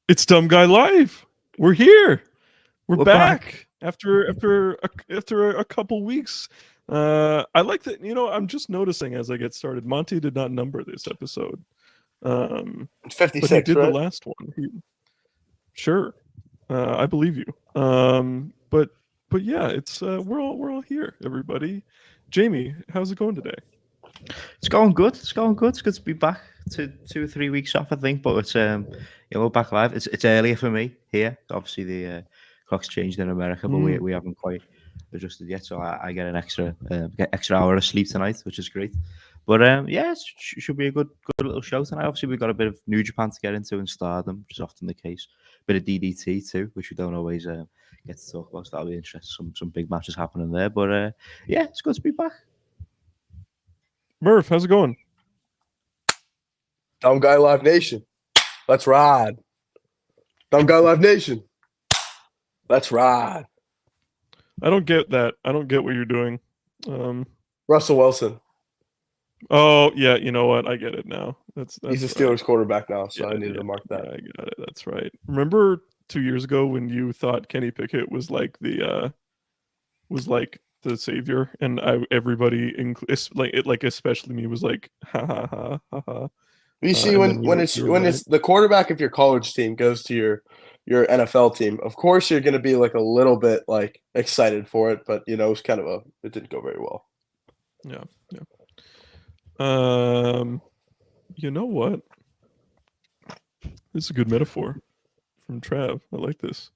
It's Dumb Guy Live. We're here. We're We're back. back after a couple weeks. I like that. I'm just noticing as I get started. Monty did not number this episode, It's but he 56, did the right? last one. Sure, I believe you. But yeah, it's we're all here, everybody. Jamie, how's it going today? It's going good. It's going good. It's good to be back to 2 or 3 weeks off, I think. But it's we're back live. It's earlier for me here. Obviously, the clock's changed in America, but we haven't quite adjusted yet. So I get an extra hour of sleep tonight, which is great. But yeah, it should be a good little show tonight. Obviously, we've got a bit of New Japan to get into and Stardom, which is often the case. Bit of DDT too, which we don't always get to talk about. So that'll be interesting. Some big matches happening there. But yeah, it's good to be back. Murph, how's it going? Dumb Guy Live Nation. Let's ride. Dumb Guy Live Nation. Let's ride. I don't get that. I don't get what you're doing. Russell Wilson. Oh yeah, you know what? I get it now. That's He's a right. Steelers quarterback now, so Yeah, I needed to mark that. Yeah, I got it. That's right. Remember 2 years ago when you thought Kenny Pickett was like the savior, and everybody, especially me, was like, ha ha ha ha ha. You see, and when then when it's when it's the quarterback of your college team goes to your NFL team, of course you're going to be like a little bit like excited for it, but it was kind of it didn't go very well. Yeah. You know what? This is a good metaphor from Trav. I like this.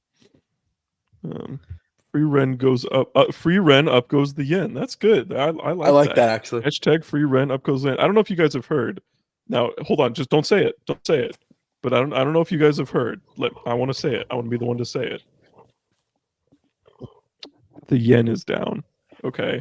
Free Ren goes up. Free Ren, up goes the yen. That's good. I like that actually. Hashtag Free Ren, up goes the yen. I don't know if you guys have heard. Now, hold on. Just don't say it. Don't say it. But I don't know if you guys have heard. I want to say it. I want to be the one to say it. The yen is down. Okay.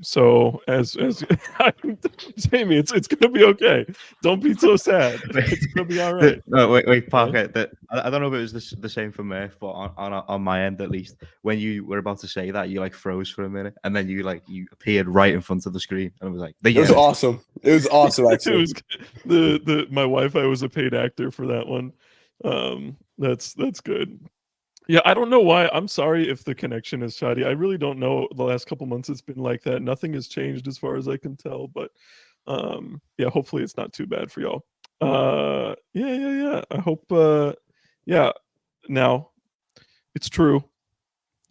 So as Jamie, it's gonna be okay. Don't be so sad. It's gonna be all right. No, wait, Parker. I don't know if it was the same for Murph, but on my end at least, when you were about to say that, you like froze for a minute, and then you appeared right in front of the screen, and it was like it was awesome. It was awesome. Actually, it was my Wi-Fi was a paid actor for that one. That's good. Yeah, I don't know why. I'm sorry if the connection is shoddy. I really don't know. The last couple months it's been like that. Nothing has changed as far as I can tell. But yeah, hopefully it's not too bad for y'all. Yeah. I hope. Yeah. Now, it's true.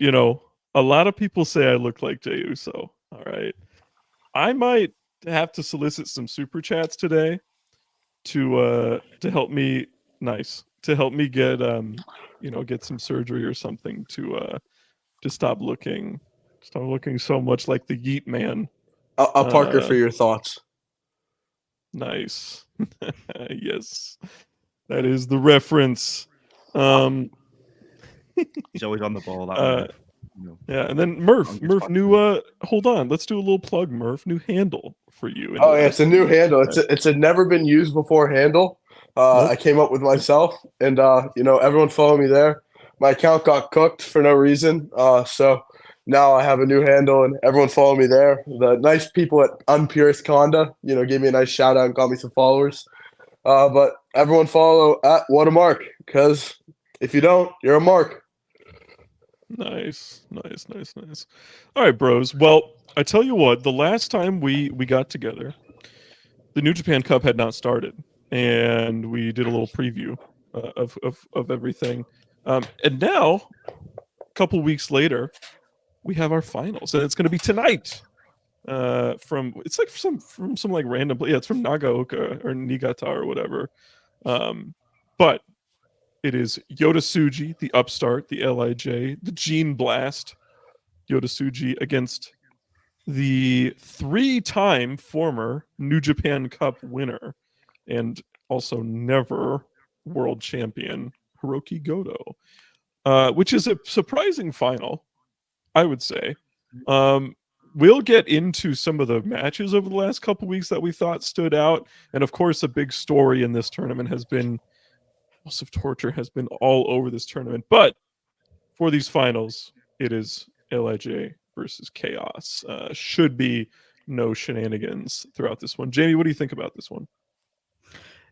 A lot of people say I look like Jey Uso. All right, I might have to solicit some super chats today to help me. Nice. To help me get get some surgery or something to stop looking so much like the Yeet Man. I'll Parker for your thoughts. Nice. Yes, that is the reference. He's always on the ball. Yeah, and then Murph, new. Hold on, let's do a little plug. Murph, new handle for you. Oh yeah, it's a new handle. It's a never been used before handle. Nope. I came up with myself, and everyone follow me there. My account got cooked for no reason, so now I have a new handle, and everyone follow me there. The nice people at Unpurest Conda, gave me a nice shout out and got me some followers. But everyone follow at What a Mark, because if you don't, you're a mark. Nice. All right, bros. Well, I tell you what, the last time we got together, the New Japan Cup had not started, and we did a little preview of everything. And now, a couple weeks later, we have our finals, and it's going to be tonight. From some like random, yeah, it's from Nagaoka or Niigata or whatever. But it is Yota Tsuji, the upstart, the LIJ, the Gene Blast, Yota Tsuji against the 3-time former New Japan Cup winner and also never world champion Hiroki Goto, which is a surprising final, I would say. We'll get into some of the matches over the last couple weeks that we thought stood out, and of course, a big story in this tournament has been House of Torture has been all over this tournament. But for these finals, it is LIJ versus Chaos. Should be no shenanigans throughout this one. Jamie, what do you think about this one?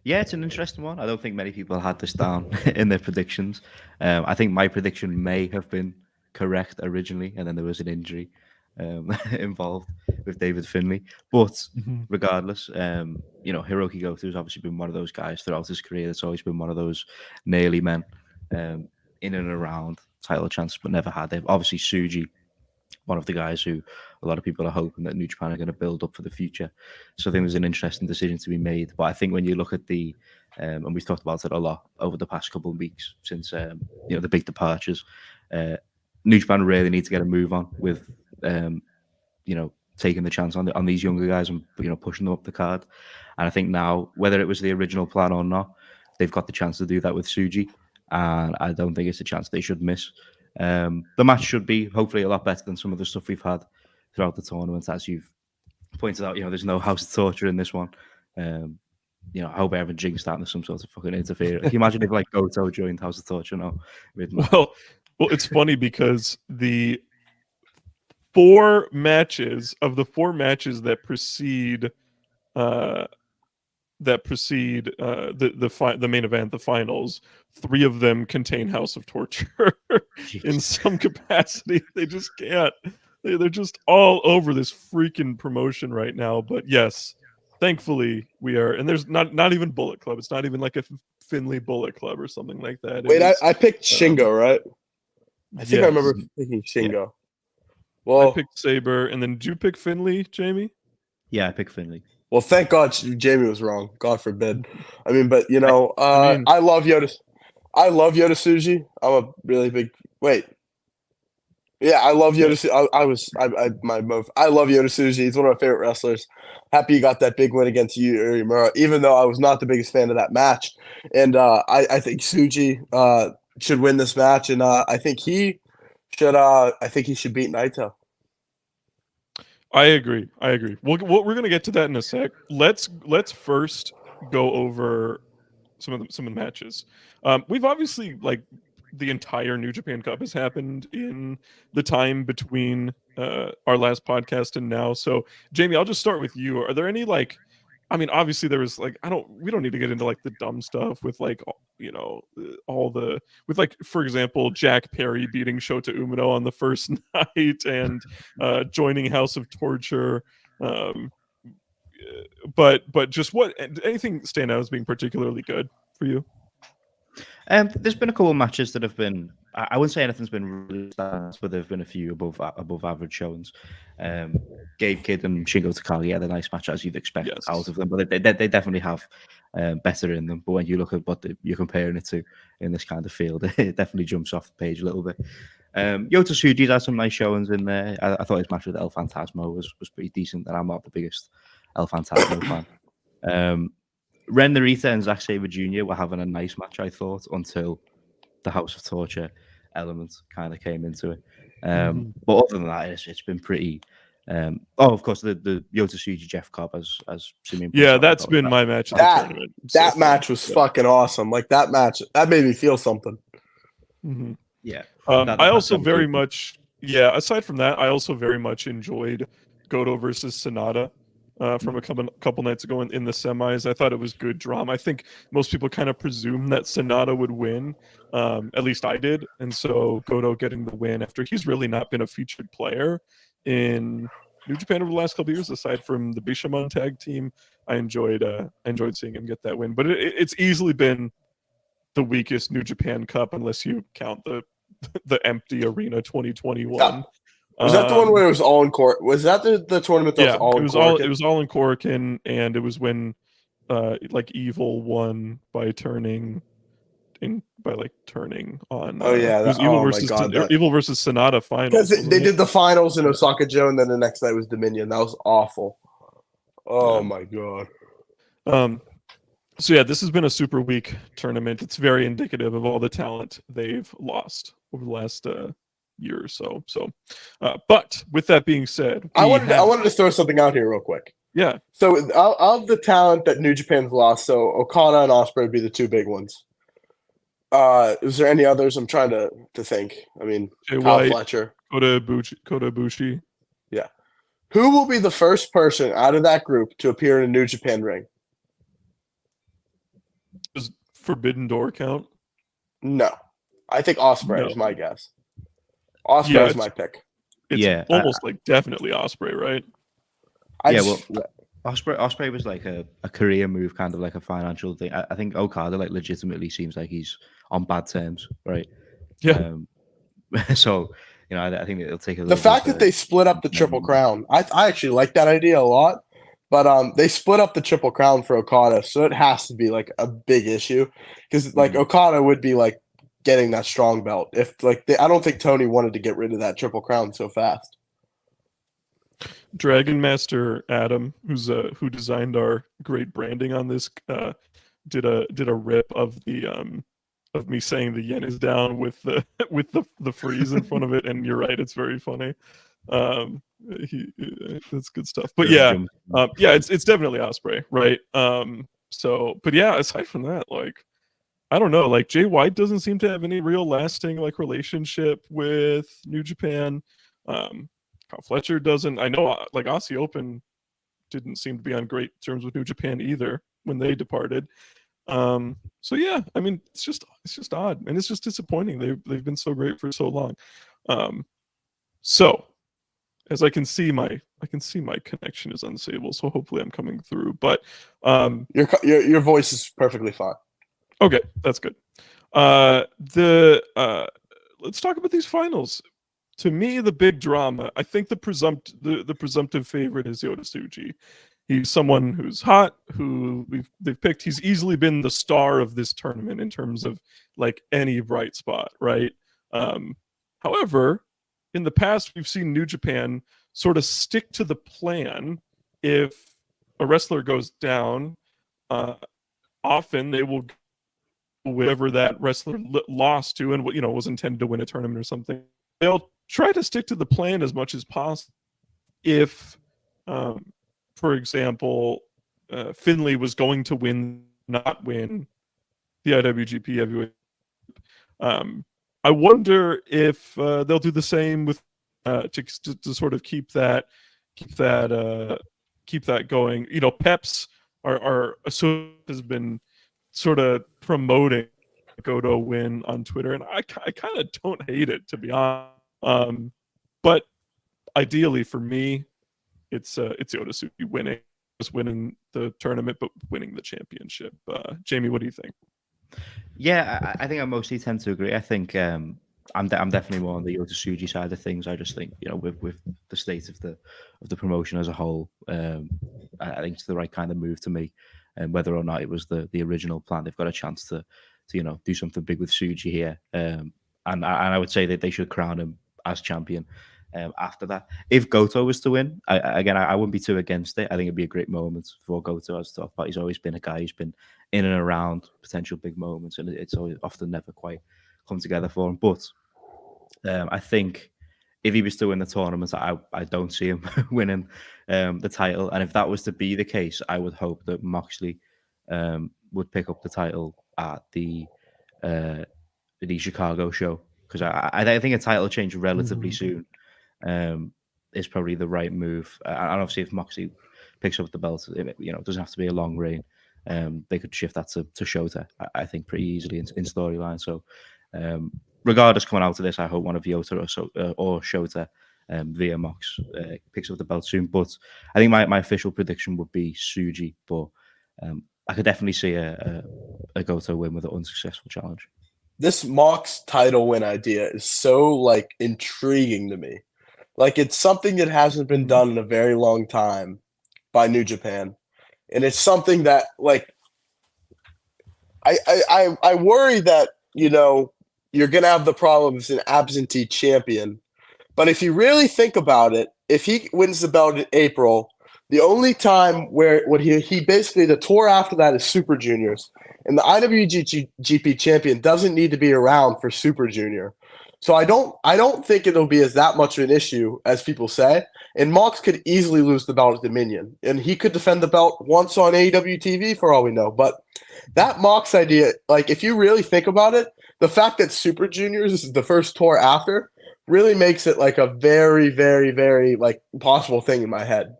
Yeah, it's an interesting one. I don't think many people had this down in their predictions. I think my prediction may have been correct originally, and then there was an injury involved with David Finlay. But regardless, Hiroki Goto has obviously been one of those guys throughout his career. It's always been one of those nearly men in and around title chance, but never had it. Obviously, Tsuji, one of the guys who a lot of people are hoping that New Japan are going to build up for the future. So I think there's an interesting decision to be made. But I think when you look at the, and we've talked about it a lot over the past couple of weeks since the big departures, New Japan really need to get a move on with taking the chance on these younger guys and pushing them up the card. And I think now, whether it was the original plan or not, they've got the chance to do that with Tsuji, and I don't think it's a chance they should miss. The match should be hopefully a lot better than some of the stuff we've had throughout the tournament, as you've pointed out. There's no House of Torture in this one. I hope I haven't jinxed that into some sort of fucking interference. Can you imagine if like Goto joined House of Torture now? Well, it's funny because the four matches that precede the main event, the finals, 3 of them contain House of Torture in some capacity. They just can't. They're just all over this freaking promotion right now. But yes, thankfully we are, and there's not even Bullet Club. It's not even like a Finley Bullet Club or something like that. Wait, I picked Shingo, right? I think I remember picking Shingo. Yeah. Well, I picked Saber, and then did you pick Finley, Jamie? Yeah, I picked Finley. Well, thank God Jamie was wrong. God forbid. I mean, but I love Yoda. I love Yoda Tsuji. I'm a really big. Wait. Yeah, I love Yoda. I love Yoda Tsuji. He's one of my favorite wrestlers. Happy you got that big win against Yuri, even though I was not the biggest fan of that match. And I think Tsuji should win this match, and I think he should. I think he should beat Naito. I agree. We're going to get to that in a sec. Let's first go over some of the matches. We've obviously, like, the entire New Japan Cup has happened in the time between our last podcast and now. So, Jamie, I'll just start with you. Are there any, like, I mean, obviously there was, like, we don't need to get into, like, the dumb stuff with, like, with, like, for example, Jack Perry beating Shota Umino on the first night and joining House of Torture. But just anything stand out as being particularly good for you? There's been a couple of matches that have been. I wouldn't say anything's been really bad, but there've been a few above average showings. Gabe Kidd and Shingo Takagi had a nice match, as you'd expect out of them, but they definitely have better in them. But when you look at what you're comparing it to in this kind of field, it definitely jumps off the page a little bit. Yota Tsuji's had some nice showings in there. I thought his match with El Fantasma was pretty decent, and I'm not the biggest El Fantasma fan. Ren Narita and Zack Sabre Jr. were having a nice match, I thought, until the House of Torture element kind of came into it. But other than that, it's been pretty. Of course, the Yota Tsuji Jeff Cobb as Simeon. Yeah, that's been my match of the tournament. That match was fucking awesome. Like that match, that made me feel something. Mm-hmm. Yeah. I also very much. Yeah. Aside from that, I also very much enjoyed Goto versus Sonata. From a couple nights ago in the semis. I thought it was good drama. I think most people kind of presumed that Sonata would win. At least I did. And so Goto getting the win after he's really not been a featured player in New Japan over the last couple of years, aside from the Bishamon tag team. I enjoyed seeing him get that win. But it's easily been the weakest New Japan Cup, unless you count the empty arena 2021. Yeah. Was that the one where it was all in court? Was that the tournament that was all in Cork? It was all in Cork, and it was when like Evil won by turning on. Oh yeah, it was Evil versus Sonata finals. Because they did the finals in Osaka Joe, and then the next night was Dominion. That was awful. Oh my god. So yeah, this has been a super weak tournament. It's very indicative of all the talent they've lost over the last year or so. But with that being said, I wanted to throw something out here real quick. Yeah. So of the talent that New Japan's lost, so Okada and Ospreay would be the 2 big ones. Is there any others? I'm trying to think. I mean, Jay Kyle White, Fletcher, Kota Ibushi. Yeah. Who will be the first person out of that group to appear in a New Japan ring? Does Forbidden Door count? No, I think Osprey No. is my guess. Osprey Yeah, is my pick. It's Yeah, almost like definitely Osprey, right? Osprey was like a career move, kind of like a financial thing. I think Okada like legitimately seems like he's on bad terms, right? Yeah. So I think it'll take a the little fact bit that they split up the Triple Crown, I actually like that idea a lot. But they split up the Triple Crown for Okada, so it has to be like a big issue because like Okada would be like getting that strong belt if like I don't think Tony wanted to get rid of that Triple Crown so fast. Dragon Master Adam, who designed our great branding on this, did a rip of me saying the yen is down with the with the freeze in front of it, and you're right, it's very funny. That's good stuff. But yeah, it's definitely Osprey, right? But yeah, aside from that, like I don't know, like Jay White doesn't seem to have any real lasting like relationship with New Japan. Kyle Fletcher doesn't. I know, like Aussie Open didn't seem to be on great terms with New Japan either when they departed. So yeah, I mean, it's just odd, and it's just disappointing. They've been so great for so long. So as I can see, my connection is unstable. So hopefully I'm coming through. But your voice is perfectly fine. Okay, that's good. Let's talk about these finals. To me, the big drama, I think the presumptive favorite is Yota Tsuji. He's someone who's hot, who they've picked. He's easily been the star of this tournament in terms of like any bright spot, right? However, in the past, we've seen New Japan sort of stick to the plan. If a wrestler goes down, often they will whoever that wrestler lost to and was intended to win a tournament or something. They'll try to stick to the plan as much as possible. If, for example, Finlay was going to not win the IWGP Heavyweight, I wonder if they'll do the same with to sort of keep that going. Peps are has been sort of promoting Goto win on Twitter, and I kind of don't hate it, to be honest. But ideally for me, it's Yota Tsuji winning the tournament, but winning the championship. Jamie, what do you think? Yeah, I think I mostly tend to agree. I think I'm definitely more on the Yota Tsuji side of things. I just think with the state of the promotion as a whole, I think it's the right kind of move to make. And whether or not it was the original plan, they've got a chance to do something big with Tsuji here. And I would say that they should crown him as champion. After that, if Goto was to win, I wouldn't be too against it. I think it'd be a great moment for Goto as top, but he's always been a guy who's been in and around potential big moments, and it's always often never quite come together for him. But I think if he was to win the tournament, I don't see him winning the title. And if that was to be the case, I would hope that Moxley would pick up the title at the Chicago show, because I think a title change relatively soon is probably the right move. And obviously, if Moxley picks up the belt, it doesn't have to be a long reign. They could shift that to Shota, I think, pretty easily in storyline. So, regardless, coming out of this, I hope one of Yota or Shota via Mox picks up the belt soon. But I think my official prediction would be Tsuji, but I could definitely see a Goto win with an unsuccessful challenge. This Mox title win idea is so like intriguing to me. Like, it's something that hasn't been done in a very long time by New Japan. And it's something that, like, I worry that, you're going to have the problem as an absentee champion. But if you really think about it, if he wins the belt in April, the only time where he basically, the tour after that is Super Juniors. And the IWGP champion doesn't need to be around for Super Junior. So I don't think it'll be as that much of an issue as people say. And Mox could easily lose the belt at Dominion. And he could defend the belt once on AEW TV for all we know. But that Mox idea, like, if you really think about it, the fact that Super Juniors is the first tour after really makes it like a very, very, very like possible thing in my head.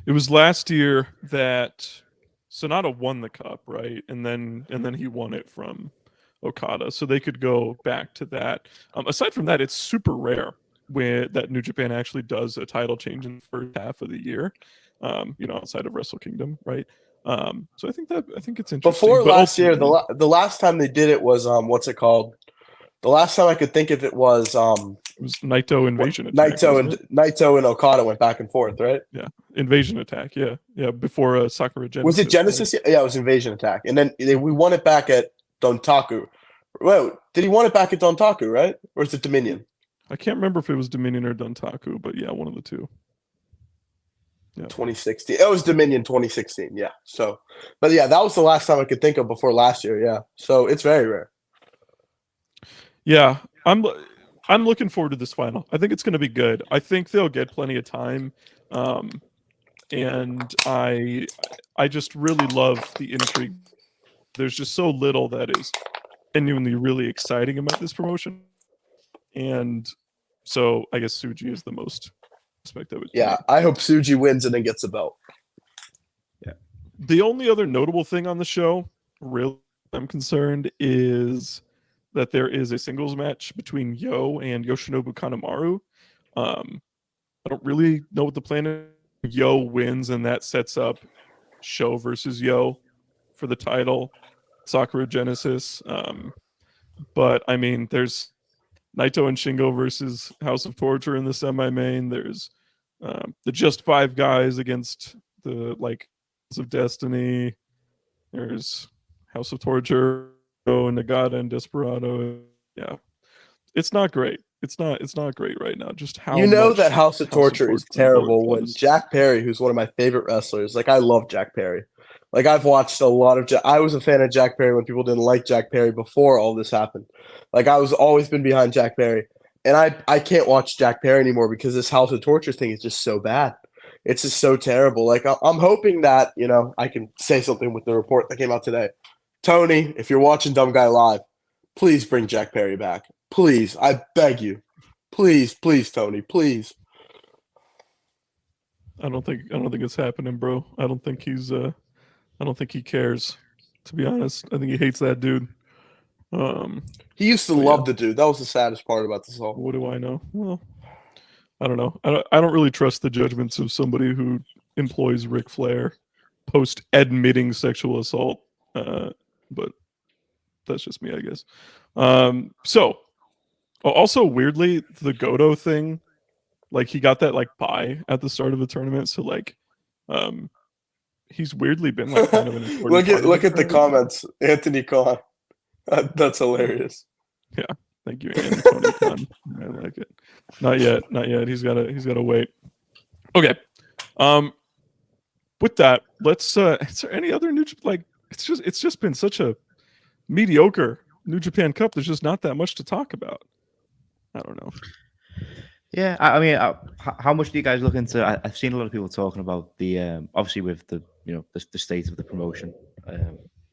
It was last year that Sonata won the cup, right? And then he won it from Okada, so they could go back to that. Aside from that, it's super rare that New Japan actually does a title change in the first half of the year. Outside of Wrestle Kingdom, right? So I think it's interesting. Before but last year, ultimately- the last time they did it was what's it called? The last time I could think of it was it was Naito Invasion Attack. Naito and Okada went back and forth, right? Yeah, Invasion Attack. Yeah, before Sakura Genesis. Was it Genesis? Right? Yeah, it was Invasion Attack, and then we won it back at Dontaku. Well, did he won it back at Dontaku, right? Or is it Dominion? I can't remember if it was Dominion or Dontaku, but yeah, one of the two. Yeah. 2016. It was Dominion 2016. Yeah. So, but yeah, that was the last time I could think of before last year. Yeah. So it's very rare. Yeah, I'm looking forward to this final. I think it's going to be good. I think they'll get plenty of time, and I just really love the intrigue. There's just so little that is genuinely really exciting about this promotion, and so I guess Tsuji is the most aspect of it. Yeah, I hope Tsuji wins and then gets a belt. Yeah. The only other notable thing on the show, really, I'm concerned, is that there is a singles match between Yo and Yoshinobu Kanemaru. I don't really know what the plan is. Yo wins, and that sets up Sho versus Yo for the title, Sakura Genesis. But I mean, there's Naito and Shingo versus House of Torture in the semi-main. There's the Just Five guys against the House of Destiny. There's House of Torture and Nagata and Desperado. Yeah, it's not great. It's not great right now. Just how that House of Torture is terrible when Jack Perry, who's one of my favorite wrestlers, I love Jack Perry. I've watched a lot of I was a fan of Jack Perry when people didn't like Jack Perry before all this happened. I was always been behind Jack Perry. And I can't watch Jack Perry anymore because this House of Torture thing is just so bad. It's just so terrible. I'm hoping that, I can say something with the report that came out today. Tony, if you're watching Dumb Guy Live, please bring Jack Perry back. Please, I beg you. Please, Tony, please. I don't think it's happening, bro. I don't think he cares, to be honest. I think he hates that dude. He used to love the dude. That was the saddest part about this all. What do I know? Well, I don't know. I don't really trust the judgments of somebody who employs Ric Flair post admitting sexual assault. But that's just me, I guess. So also weirdly, the Goto thing, he got that bye at the start of the tournament. So he's weirdly been kind of an important look at the comments. Anthony Khan. That's hilarious. Yeah, thank you, Anthony Khan. I like it. Not yet. He's gotta wait. Okay. With that, let's. Is there any other new It's just been such a mediocre New Japan Cup. There's just not that much to talk about. I don't know. Yeah, I mean, how much do you guys look into? I've seen a lot of people talking about the obviously with the the state of the promotion,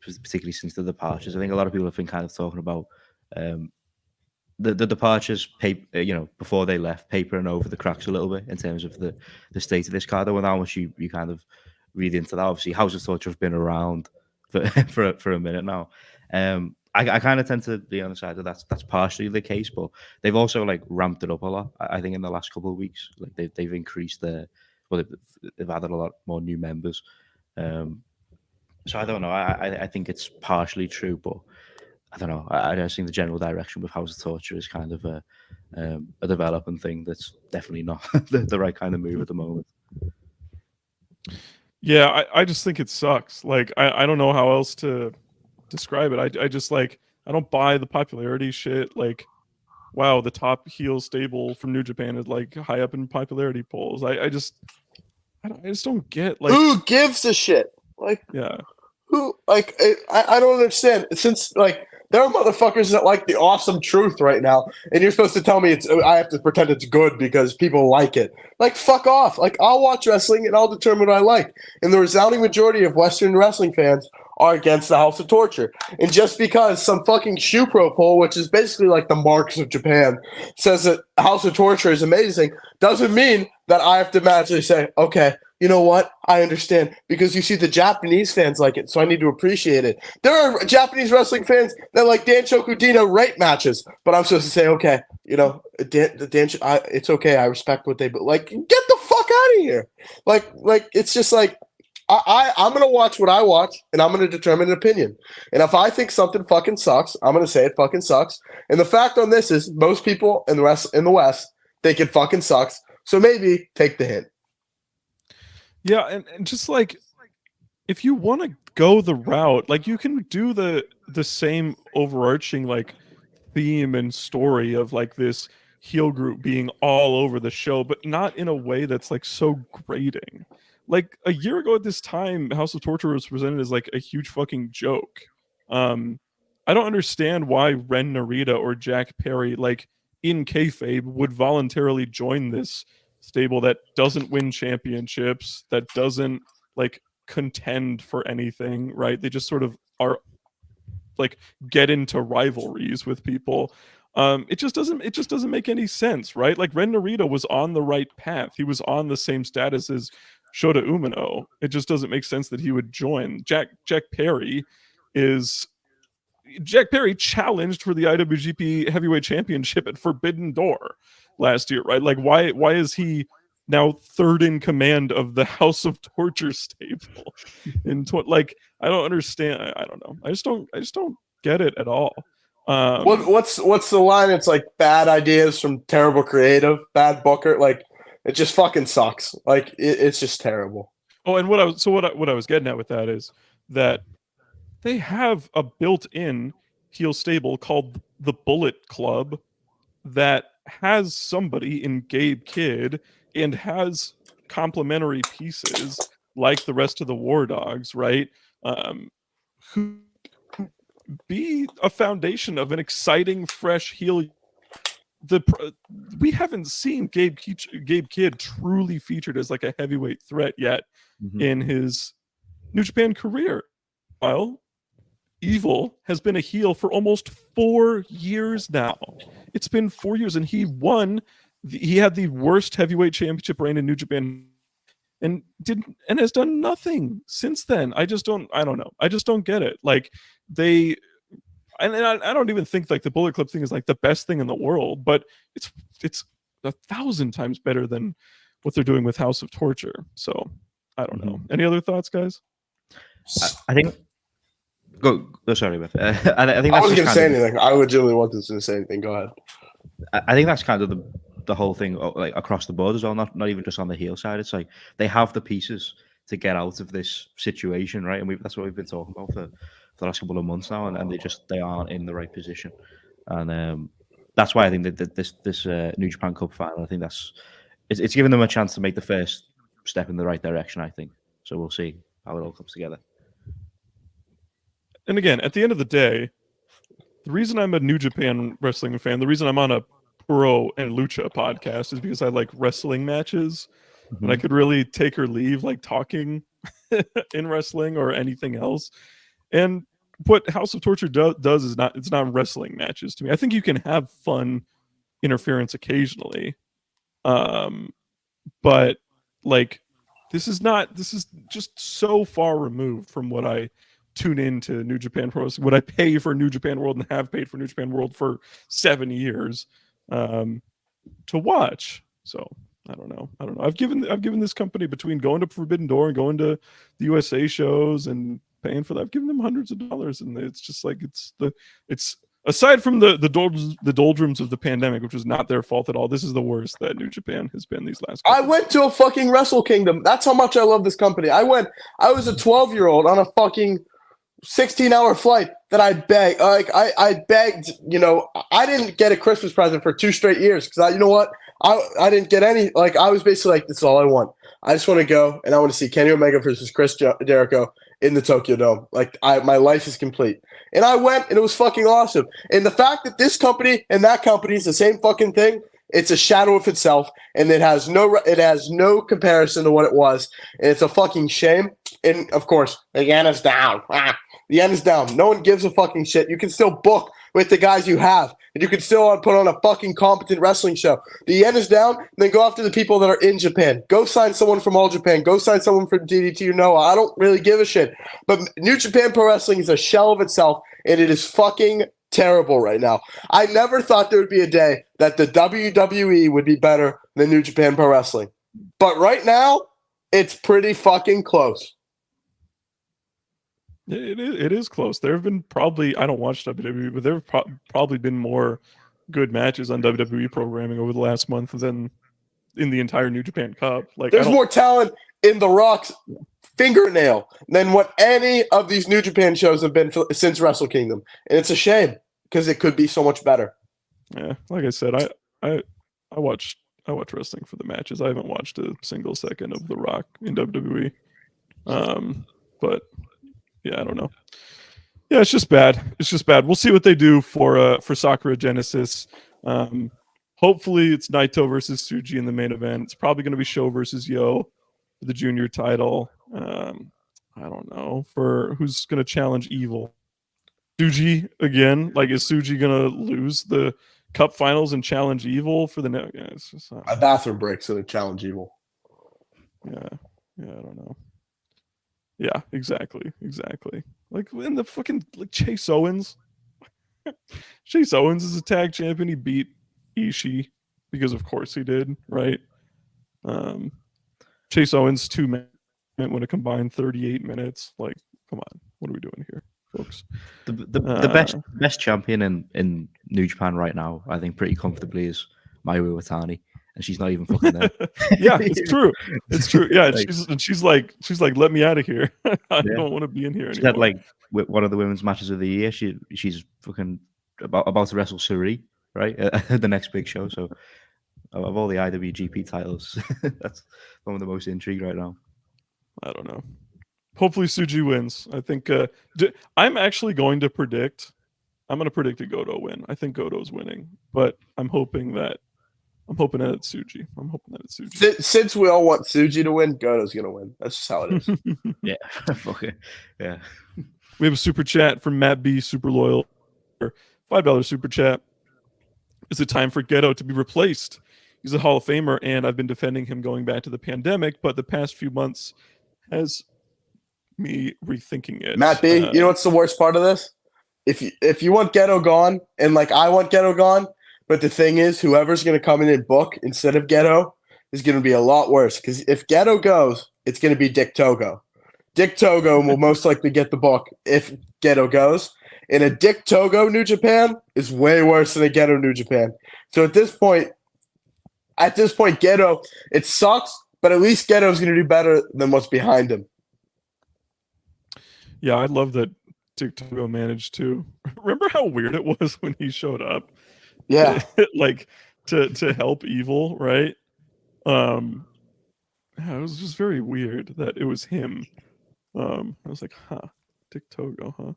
particularly since the departures. I think a lot of people have been kind of talking about the departures, before they left, papering over the cracks a little bit in terms of the state of this card. And how much you kind of read into that. Obviously, House of Torture have been around for a minute now. I kind of tend to be on the side of that's partially the case, but they've also ramped it up a lot. I think in the last couple of weeks, they've increased they've added a lot more new members. So I don't know. I think it's partially true, but I don't know. I don't think the general direction with House of Torture is kind of a developing thing that's definitely not the right kind of move at the moment. Yeah, I just think it sucks. I don't know how else to describe it. I just I don't buy the popularity shit. Wow, the top heel stable from New Japan is high up in popularity polls. I just don't get who gives a shit. Yeah. Who I don't understand. Since there are motherfuckers that like the awesome truth right now, and you're supposed to tell me I have to pretend it's good because people like it. Fuck off. I'll watch wrestling and I'll determine what I like. And the resounding majority of Western wrestling fans are against the House of Torture. And just because some fucking Shoe Pro poll, which is basically the Marx of Japan, says that House of Torture is amazing, doesn't mean that I have to magically say, okay, you know what? I understand because you see the Japanese fans like it, so I need to appreciate it. There are Japanese wrestling fans that like Dan Chokudino rape matches, but I'm supposed to say, okay, you know, it's okay. I respect what they, but like, get the fuck out of here. Like it's just like, I'm going to watch what I watch, and I'm going to determine an opinion. And if I think something fucking sucks, I'm going to say it fucking sucks. And the fact on this is most people in the West think it fucking sucks. So maybe take the hint. Yeah, and just like, if you want to go the route, like, you can do the same overarching like theme and story of like this heel group being all over the show, but not in a way that's like so grating. Like a year ago at this time, House of Torture was presented as like a huge fucking joke. I don't understand why Ren Narita or Jack Perry, like in kayfabe, would voluntarily join this stable that doesn't win championships, that doesn't like contend for anything, right? They just sort of are like get into rivalries with people. It just doesn't make any sense, right? Like Ren Narita was on the right path. He was on the same status as Shota Umino. It just doesn't make sense that he would join. Jack Perry challenged for the IWGP Heavyweight Championship at Forbidden Door last year, right? Like why is he now third in command of the House of Torture stable? Like, I don't understand. I don't know. I just don't get it at all. What's the line? It's like bad ideas from terrible creative, bad booker. Like, it just fucking sucks. Like it's just terrible. Oh, and what I was getting at with that is that they have a built-in heel stable called the Bullet Club that has somebody in Gabe Kidd and has complementary pieces like the rest of the War Dogs, right? Who be a foundation of an exciting, fresh heel. We haven't seen Gabe Kidd truly featured as like a heavyweight threat yet in his New Japan career. While Evil has been a heel for almost 4 years now. It's been 4 years, and he won. He had the worst heavyweight championship reign in New Japan, and has done nothing since then. I don't know. I just don't get it. Like I don't even think like the Bullet Club thing is like the best thing in the world, but it's 1,000 times better than what they're doing with House of Torture. So I don't know. Any other thoughts, guys? I think. Go. Sorry, Beth. I think that's I wasn't gonna say anything. I legitimately wanted to say anything. Go ahead. I think that's kind of the whole thing, like across the board as well. Not even just on the heel side. It's like they have the pieces to get out of this situation, right? And that's what we've been talking about for the last couple of months now, and they aren't in the right position, and that's why I think that this New Japan Cup final, I think it's given them a chance to make the first step in the right direction, I think. So we'll see how it all comes together. And again, at the end of the day, the reason I'm a New Japan wrestling fan, the reason I'm on a Pro and Lucha podcast is because I like wrestling matches, and I could really take or leave like talking in wrestling or anything else. And what House of Torture does is it's not wrestling matches to me. I think you can have fun interference occasionally, but like this is just so far removed from what I tune into New Japan Pro Wrestling, what I pay for New Japan World and have paid for New Japan World for 7 years to watch. So I don't know. I've given this company, between going to Forbidden Door and going to the USA shows and paying for that, I've given them hundreds of dollars, and it's just like it's aside from the doldrums of the pandemic, which was not their fault at all. This is the worst that New Japan has been these last. I went to a fucking Wrestle Kingdom. That's how much I love this company. I was a 12-year-old on a fucking 16-hour flight that I begged. Like I begged. You know, I didn't get a Christmas present for 2 straight years because you know what? I didn't get any. Like, I was basically like, this is all I want. I just want to go and I want to see Kenny Omega versus Chris Jericho in the Tokyo Dome. Like, my life is complete. And I went, and it was fucking awesome. And the fact that this company and that company is the same fucking thing, it's a shadow of itself, and it has no comparison to what it was. And it's a fucking shame. And of course, the yen is down. The yen is down. No one gives a fucking shit. You can still book with the guys you have. and you can still put on a fucking competent wrestling show. The yen is down, then go after the people that are in Japan. Go sign someone from All Japan. Go sign someone from DDT or Noah. I don't really give a shit. But New Japan Pro Wrestling is a shell of itself, and it is fucking terrible right now. I never thought there would be a day that the WWE would be better than New Japan Pro Wrestling. But right now, it's pretty fucking close. It is close. There have been probably, I don't watch WWE, but there have probably been more good matches on WWE programming over the last month than in the entire New Japan Cup. Like, there's more talent in The Rock's fingernail than what any of these New Japan shows have been since Wrestle Kingdom, and it's a shame because it could be so much better. Yeah, like I said, I watch wrestling for the matches. I haven't watched a single second of The Rock in WWE. But yeah, I don't know. Yeah, it's just bad. It's just bad. We'll see what they do for Sakura Genesis. Hopefully it's Naito versus Tsuji in the main event. It's probably going to be Sho versus Yo for the junior title. I don't know for who's going to challenge Evil. Tsuji again. Like, is Tsuji going to lose the Cup Finals and challenge Evil for the next? Yeah, it's just a bathroom break, so they challenge Evil. Yeah, I don't know. Yeah, exactly. Like, in the fucking Chase Owens. Chase Owens is a tag champion. He beat Ishii because, of course, he did, right? Chase Owens 2 minutes when it combined 38 minutes. Like, come on, what are we doing here, folks? The best champion in New Japan right now, I think, pretty comfortably is Mayu Iwatani. And she's not even fucking there. Yeah, it's true. It's true. Yeah, she's like, let me out of here. I don't want to be in here anymore. She had like one of the women's matches of the year. She's fucking about to wrestle Suri, right? The next big show. So of all the IWGP titles, that's one of the most intrigued right now. I don't know. Hopefully Tsuji wins. I think I'm actually going to predict. I'm going to predict a Goto win. I think Goto's winning, but I'm hoping that it's Tsuji. Since we all want Tsuji to win, Goto's going to win. That's just how it is. Yeah. Okay. Yeah. We have a super chat from Matt B, super loyal. $5 super chat. Is it time for Geto to be replaced? He's a Hall of Famer, and I've been defending him going back to the pandemic, but the past few months has me rethinking it. Matt B, you know what's the worst part of this? If you want Geto gone, and like I want Geto gone, but the thing is, whoever's going to come in and book instead of Geto is going to be a lot worse. Because if Geto goes, it's going to be Dick Togo. Dick Togo will most likely get the book if Geto goes. And a Dick Togo New Japan is way worse than a Geto New Japan. So at this point, Geto, it sucks, but at least Geto's going to do better than what's behind him. Yeah, I love that Dick Togo managed to. Remember how weird it was when he showed up? Yeah. Like to help Evil, right? Yeah, it was just very weird that it was him. I was like, Dick Togo, huh?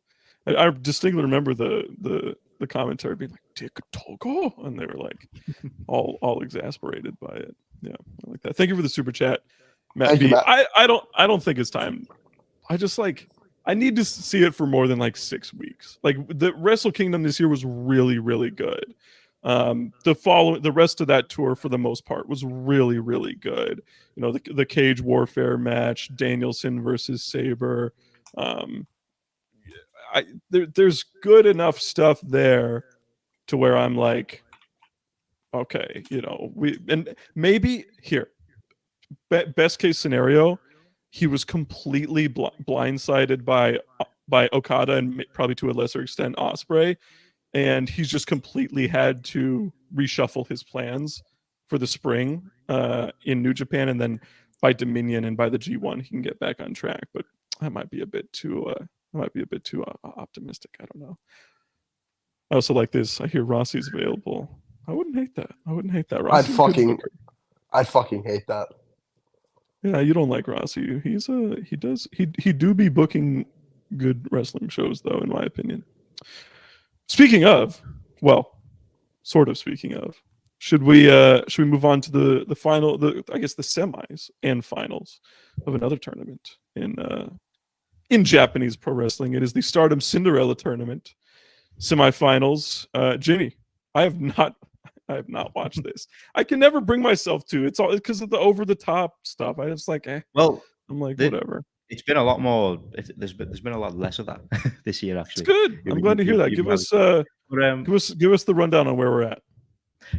I distinctly remember the commentary being like, Dick Togo? And they were like all exasperated by it. Yeah, I like that. Thank you for the super chat, Matt B. Matt. I don't think it's time. I need to see it for more than like 6 weeks. Like, the Wrestle Kingdom this year was really, really good. The rest of that tour for the most part was really, really good. You know, the Cage Warfare match, Danielson versus Saber. There's good enough stuff there to where I'm like, okay, you know, and maybe here, best case scenario, he was completely blindsided by Okada and probably to a lesser extent Ospreay, and he's just completely had to reshuffle his plans for the spring in New Japan, and then by Dominion and by the G1 he can get back on track. But that might be a bit too optimistic. I don't know. I also like this. I hear Rossi's available. I wouldn't hate that. Rossi's I'd fucking hate that. Yeah, you don't like Rossi. He do be booking good wrestling shows though, in my opinion. Speaking of, well, sort of speaking of, should we move on to the final, I guess the semis and finals of another tournament in Japanese pro wrestling? It is the Stardom Cinderella tournament semifinals. Jimmy, I have not. I have not watched this. I can never bring myself to. It's all because of the over the top stuff. I just like. Well, I'm like the- whatever. it's been a lot more. There's been a lot less of that this year, It's actually. good. I'm glad to hear that. Give us the rundown on where we're at.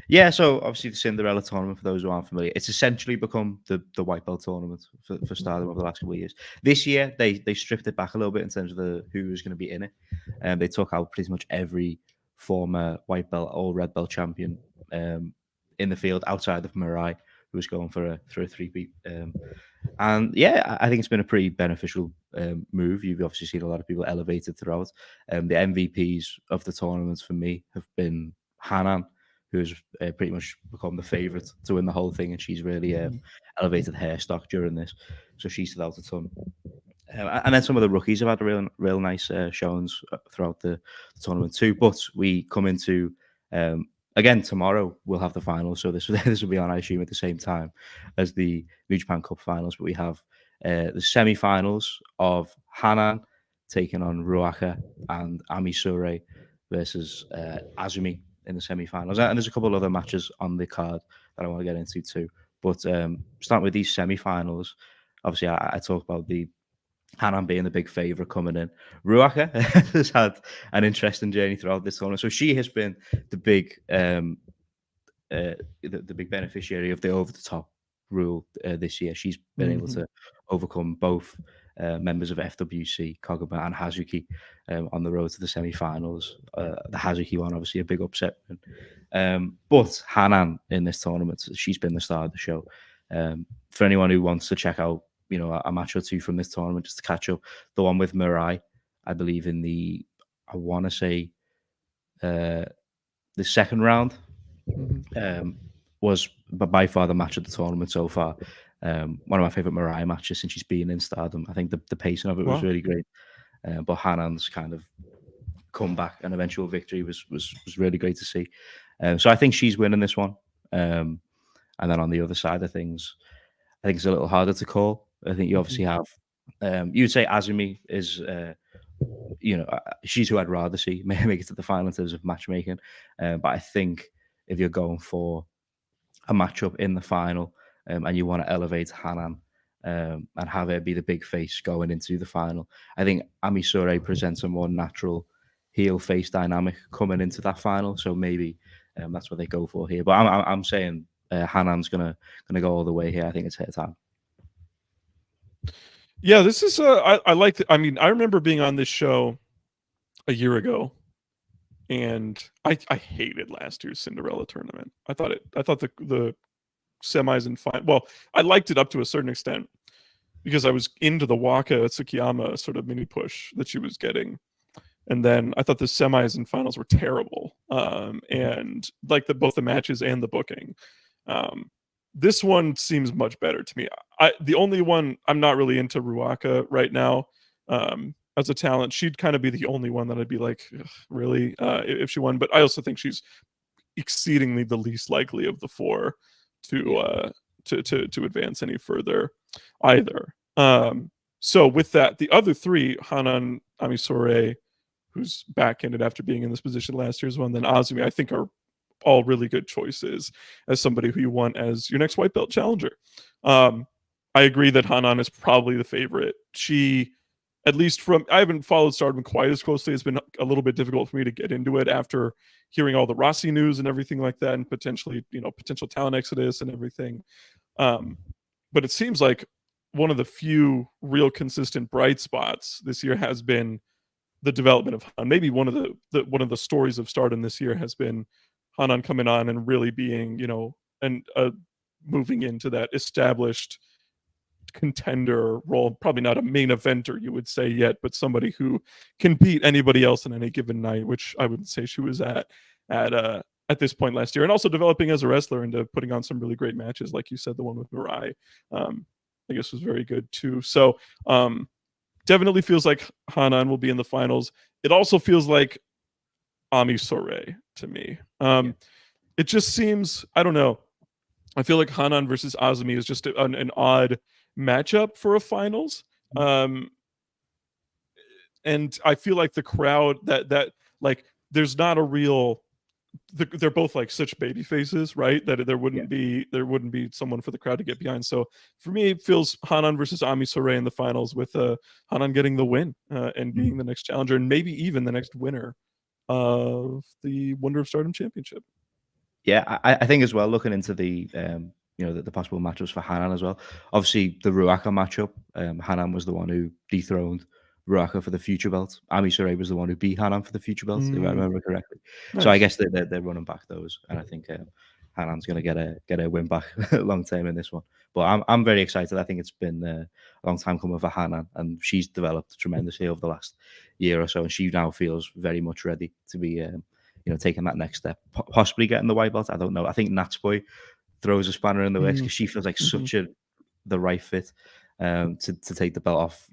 Yeah, so obviously the Cinderella tournament, for those who aren't familiar, it's essentially become the white belt tournament for Stardom over the last couple of years. This year, they stripped it back a little bit in terms of who was going to be in it, and they took out pretty much every former white belt or red belt champion in the field outside of Mirai, who was going for a three-peat. And yeah, I think it's been a pretty beneficial move. You've obviously seen a lot of people elevated throughout. The MVPs of the tournaments for me have been Hanan, who's pretty much become the favourite to win the whole thing, and she's really elevated her stock during this. So she stood out a ton. And then some of the rookies have had real nice showings throughout the tournament too. But we come into again tomorrow. We'll have the finals, so this will be on, I assume, at the same time as the New Japan Cup finals. But we have the semi-finals of Hanan taking on Ruaka and Ami Sure versus Azumi in the semi-finals, and there's a couple of other matches on the card that I want to get into too. But starting with these semi-finals, obviously I talked about the Hanan being the big favourite coming in. Ruaka has had an interesting journey throughout this tournament, so she has been the big the big beneficiary of the over-the-top rule this year. She's been able to overcome both members of FWC, Koguma and Hazuki on the road to the semi-finals. The Hazuki one, obviously, a big upset. But Hanan in this tournament, she's been the star of the show. For anyone who wants to check out, a match or two from this tournament, just to catch up, the one with Mirai, I believe I want to say, the second round was by far the match of the tournament so far. One of my favorite Mirai matches since she's been in Stardom. I think the pacing of it was really great. But Hanan's kind of comeback and eventual victory was really great to see. So I think she's winning this one. And then on the other side of things, I think it's a little harder to call. I think you obviously have, you'd say Azumi is, she's who I'd rather see make it to the final in terms of matchmaking. But I think if you're going for a matchup in the final and you want to elevate Hanan and have her be the big face going into the final, I think Ami Sure presents a more natural heel face dynamic coming into that final. So maybe that's what they go for here. But I'm saying Hanan's gonna go all the way here. I think it's her time. Yeah, this is I like. I mean, I remember being on this show a year ago, and I hated last year's Cinderella tournament. I thought the semis and final. Well, I liked it up to a certain extent because I was into the Waka Tsukiyama sort of mini push that she was getting, and then I thought the semis and finals were terrible. And like both the matches and the booking. This one seems much better to me. The only one I'm not really into Ruaka right now as a talent. She'd kind of be the only one that I'd be like, really, if she won. But I also think she's exceedingly the least likely of the four to advance any further either. So with that, the other three, Hanan, Ami Sore, who's back-ended after being in this position last year's one, then Azumi, I think are all really good choices as somebody who you want as your next white belt challenger. I agree that Hanan is probably the favorite. She, at least I haven't followed Stardom quite as closely. It's been a little bit difficult for me to get into it after hearing all the Rossi news and everything like that, and potentially, potential talent exodus and everything. But it seems like one of the few real consistent bright spots this year has been the development of Hanan. Maybe one of the stories of Stardom this year has been Hanan coming on and really being, and moving into that established contender role. Probably not a main eventer, you would say, yet, but somebody who can beat anybody else on any given night, which I would say she was at this point last year. And also developing as a wrestler into putting on some really great matches, like you said, the one with Mirai, I guess was very good too. So definitely feels like Hanan will be in the finals. It also feels like Ami Sore to me. It just seems, I don't know. I feel like Hanan versus Azumi is just an odd matchup for a finals. And I feel like the crowd that like there's not a real they're both like such baby faces, right? That there wouldn't be someone for the crowd to get behind. So for me, it feels Hanan versus Ami Sourei in the finals, with Hanan getting the win and being the next challenger, and maybe even the next winner of the Wonder of Stardom Championship. Yeah, I think as well, looking into the the possible matchups for Hanan as well. Obviously, the Ruaka matchup, Hanan was the one who dethroned Ruaka for the future belt. Ami Sourei was the one who beat Hanan for the future belt, if I remember correctly. Nice. So I guess they're running back those, and I think Hanan's going to get a win back long term in this one. But I'm very excited. I think it's been a long time coming for Hanan, and she's developed tremendously over the last year or so, and she now feels very much ready to be taking that next step, possibly getting the white belt. I don't know. I think Natsboy throws a spanner in the works because she feels like such the right fit to take the belt off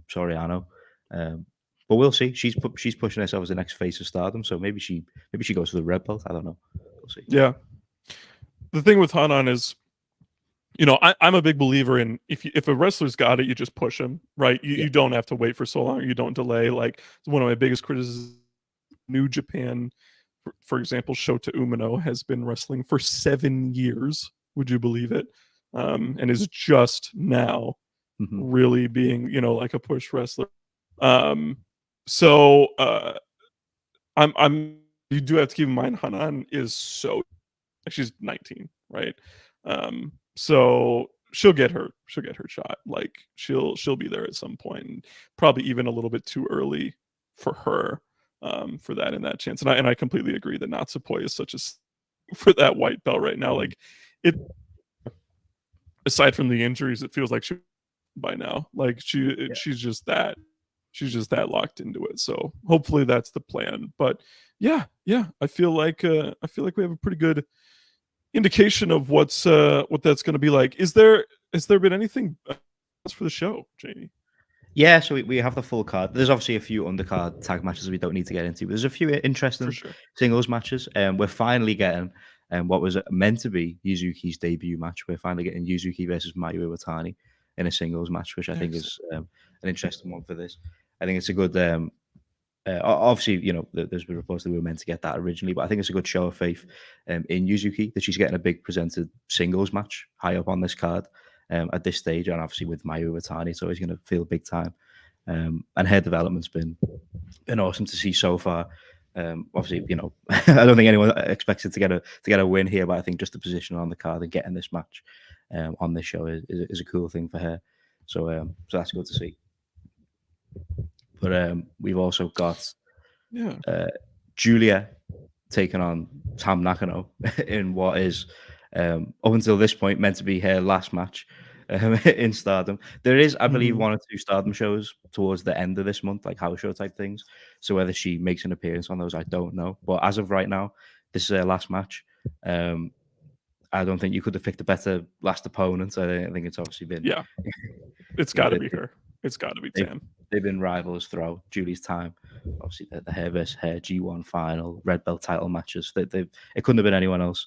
Soriano. But we'll see. She's pushing herself as the next face of Stardom, so maybe she goes for the red belt. I don't know. We'll see. Yeah. The thing with Hanan is, I'm a big believer in if a wrestler's got it, you just push him, right? You don't have to wait for so long. You don't delay. Like, one of my biggest criticisms, New Japan, for example, Shota Umino has been wrestling for 7 years. Would you believe it? And is just now really being, like a push wrestler. So you do have to keep in mind Hanan is she's 19, right? So she'll get her shot. Like, she'll be there at some point, and probably even a little bit too early for her for that in that chance. And I completely agree that Natsupoi is such a for that white belt right now. Like, it, aside from the injuries, it feels like she by now. Like, she's just that locked into it. So hopefully that's the plan. But yeah, I feel like we have a pretty good indication of what that's going to be like. Has there been anything else for the show, Jamie? Yeah, so we have the full card. There's obviously a few undercard tag matches we don't need to get into, but there's a few interesting singles matches. We're finally getting what was meant to be Yuzuki's debut match. We're finally getting Yuzuki versus Mayu Iwatani in a singles match, which I think is an interesting one for this. I think it's a good. Obviously, there's been reports that we were meant to get that originally, but I think it's a good show of faith in Yuzuki that she's getting a big presented singles match high up on this card at this stage, and obviously with Mayu Iwatani, it's always going to feel big time. And her development's been awesome to see so far. Obviously, I don't think anyone expected to get a win here, but I think just the position on the card and getting this match on this show is a cool thing for her. So that's good to see. But we've also got Julia taking on Tam Nakano in what is, up until this point, meant to be her last match in Stardom. There is, I believe, 1 or 2 Stardom shows towards the end of this month, like house show type things. So whether she makes an appearance on those, I don't know. But as of right now, this is her last match. I don't think you could have picked a better last opponent. I think it's obviously been... Yeah, it's got to be her. It's got to be Tam. They've been rivals throughout Julie's time. Obviously, the hair versus hair G1 final, red belt title matches. It couldn't have been anyone else.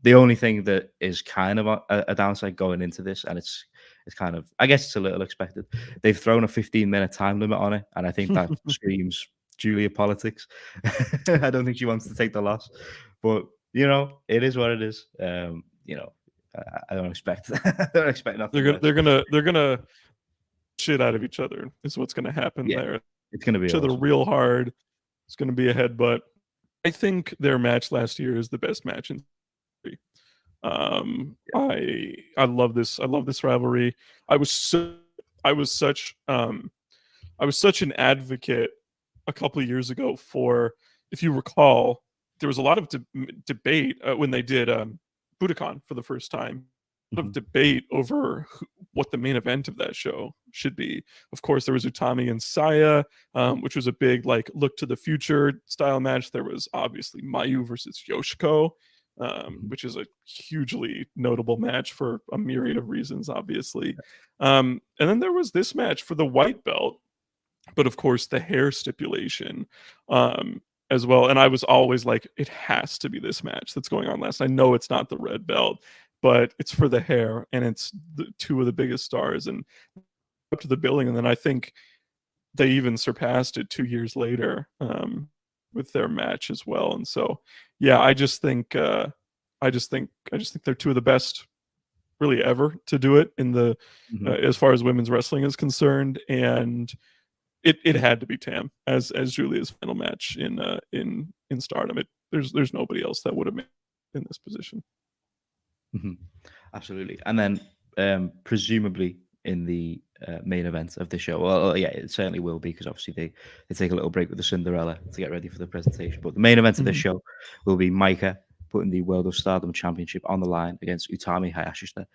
The only thing that is kind of a downside going into this, and it's kind of, I guess it's a little expected, they've thrown a 15-minute time limit on it, and I think that screams Julia politics. I don't think she wants to take the loss, but it is what it is. I don't expect nothing. They're gonna shit out of each other is what's going to happen there. It's going to be each other real hard. It's going to be a headbutt. I think their match last year is the best match in history. I love this. I love this rivalry. I was such an advocate a couple of years ago for, if you recall, there was a lot of debate when they did Budokan for the first time. Of debate over what the main event of that show should be. Of course, there was Utami and Saya, which was a big look to the future style match. There was obviously Mayu versus Yoshiko, which is a hugely notable match for a myriad of reasons, obviously. And then there was this match for the white belt, but of course the hair stipulation as well. And I was always like, it has to be this match that's going on last. I know it's not the red belt, but it's for the hair, and it's the 2 of the biggest stars, and up to the billing. And then I think they even surpassed it 2 years later. with their match as well. And so, yeah, I just think they're two of the best really ever to do it in the as far as women's wrestling is concerned, and it had to be Tam as Julia's final match in Stardom. There's nobody else that would have made in this position. Absolutely. And then presumably in the main event of the show, well, yeah, it certainly will be, because obviously they take a little break with the Cinderella to get ready for the presentation. But the main event of the show will be Maika putting the World of Stardom Championship on the line against Utami Hayashishita.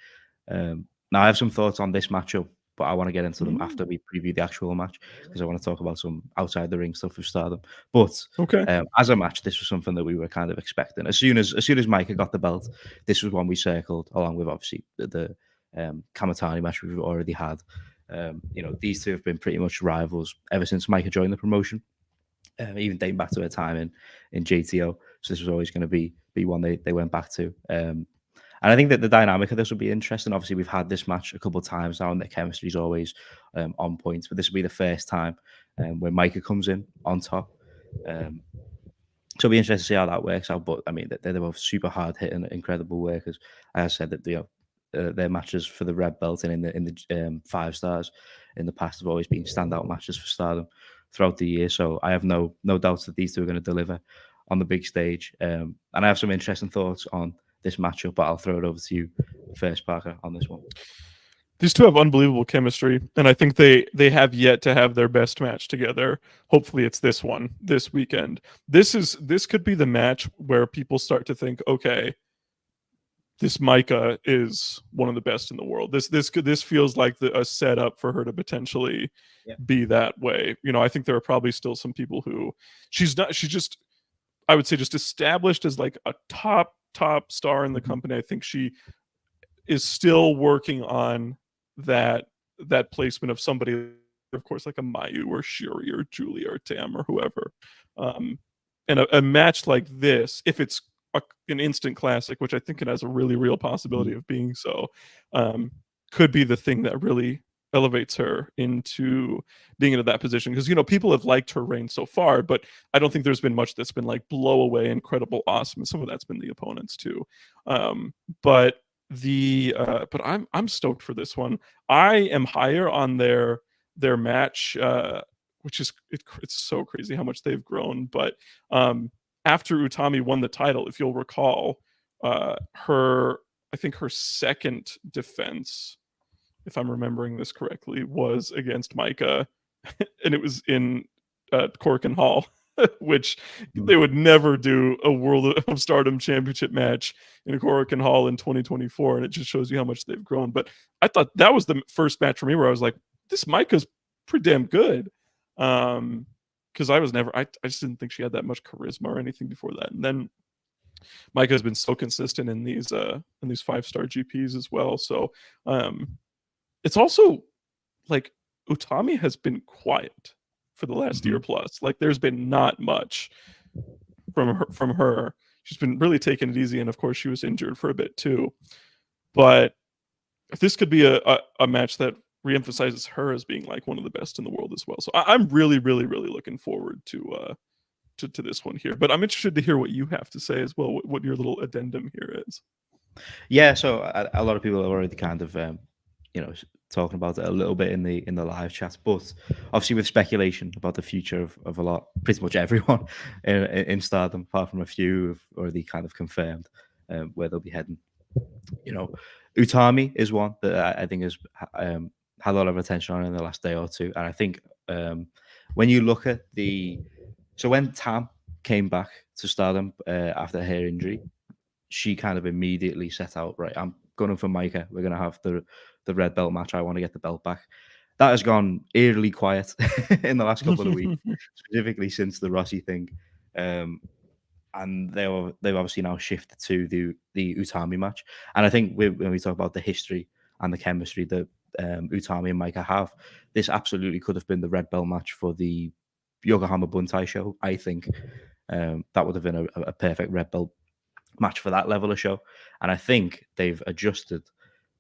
Now, I have some thoughts on this matchup, but I want to get into them after we preview the actual match, because I want to talk about some outside the ring stuff with Stardom. But as a match, this was something that we were kind of expecting. As soon as Maika got the belt, this was one we circled, along with obviously the Kamatani match we've already had. These two have been pretty much rivals ever since Maika joined the promotion, even dating back to her time in JTO. So this was always going to be one they went back to. And I think that the dynamic of this will be interesting. Obviously, we've had this match a couple of times now, and the chemistry is always on point. But this will be the first time where Maika comes in on top. So it'll be interesting to see how that works out. But I mean, they're both super hard hitting, incredible workers. As I said, that their matches for the red belt and in the 5 stars in the past have always been standout matches for Stardom throughout the year. So I have no doubts that these two are going to deliver on the big stage. And I have some interesting thoughts on this matchup, but I'll throw it over to you first, Parker, on this one. These two have unbelievable chemistry, and I think they have yet to have their best match together. Hopefully it's this one, this weekend. This could be the match where people start to think, okay, this Maika is one of the best in the world. This feels like a setup for her to potentially be that way. I think there are probably still some people who she's just, I would say, just established as like a top star in the company. I think she is still working on that placement of somebody, of course, like a Mayu or Shuri or Julia or Tam or whoever. And a match like this, if it's an instant classic, which I think it has a really real possibility of being so, could be the thing that really elevates her into being into that position. Because people have liked her reign so far, but I don't think there's been much that's been like blow away, incredible, awesome. And some of that's been the opponents too. But I'm stoked for this one. I am higher on their match, which is it's so crazy how much they've grown. But after Utami won the title, if you'll recall, I think her second defense, if I'm remembering this correctly, was against Maika, and it was in Korakuen Hall, which they would never do a World of Stardom Championship match in a Korakuen Hall in 2024, and it just shows you how much they've grown. But I thought that was the first match for me where I was like, this Maika's pretty damn good. Because I just didn't think she had that much charisma or anything before that. And then Maika has been so consistent in these 5-star GPs as well. So it's also like Utami has been quiet for the last year plus. Like there's been not much from her. She's been really taking it easy, and of course she was injured for a bit too. But this could be a match that reemphasizes her as being like one of the best in the world as well. So I'm really, really, really looking forward to this one here. But I'm interested to hear what you have to say as well. What your little addendum here is. Yeah, so a lot of people are already kind of talking about it a little bit in the live chat, but obviously with speculation about the future of pretty much everyone in Stardom, apart from a few who've already kind of confirmed where they'll be heading. Utami is one that I think has had a lot of attention on in the last day or two, and I think when you look at when Tam came back to Stardom after her injury, she kind of immediately set out, right, I'm going for Maika. We're going to have the red belt match. I want to get the belt back. That has gone eerily quiet in the last couple of weeks, specifically since the Rossi thing. And they've obviously now shifted to the Utami match. And I think when we talk about the history and the chemistry that Utami and Maika have, this absolutely could have been the red belt match for the Yokohama Buntai show. I think that would have been a perfect red belt match for that level of show. And I think they've adjusted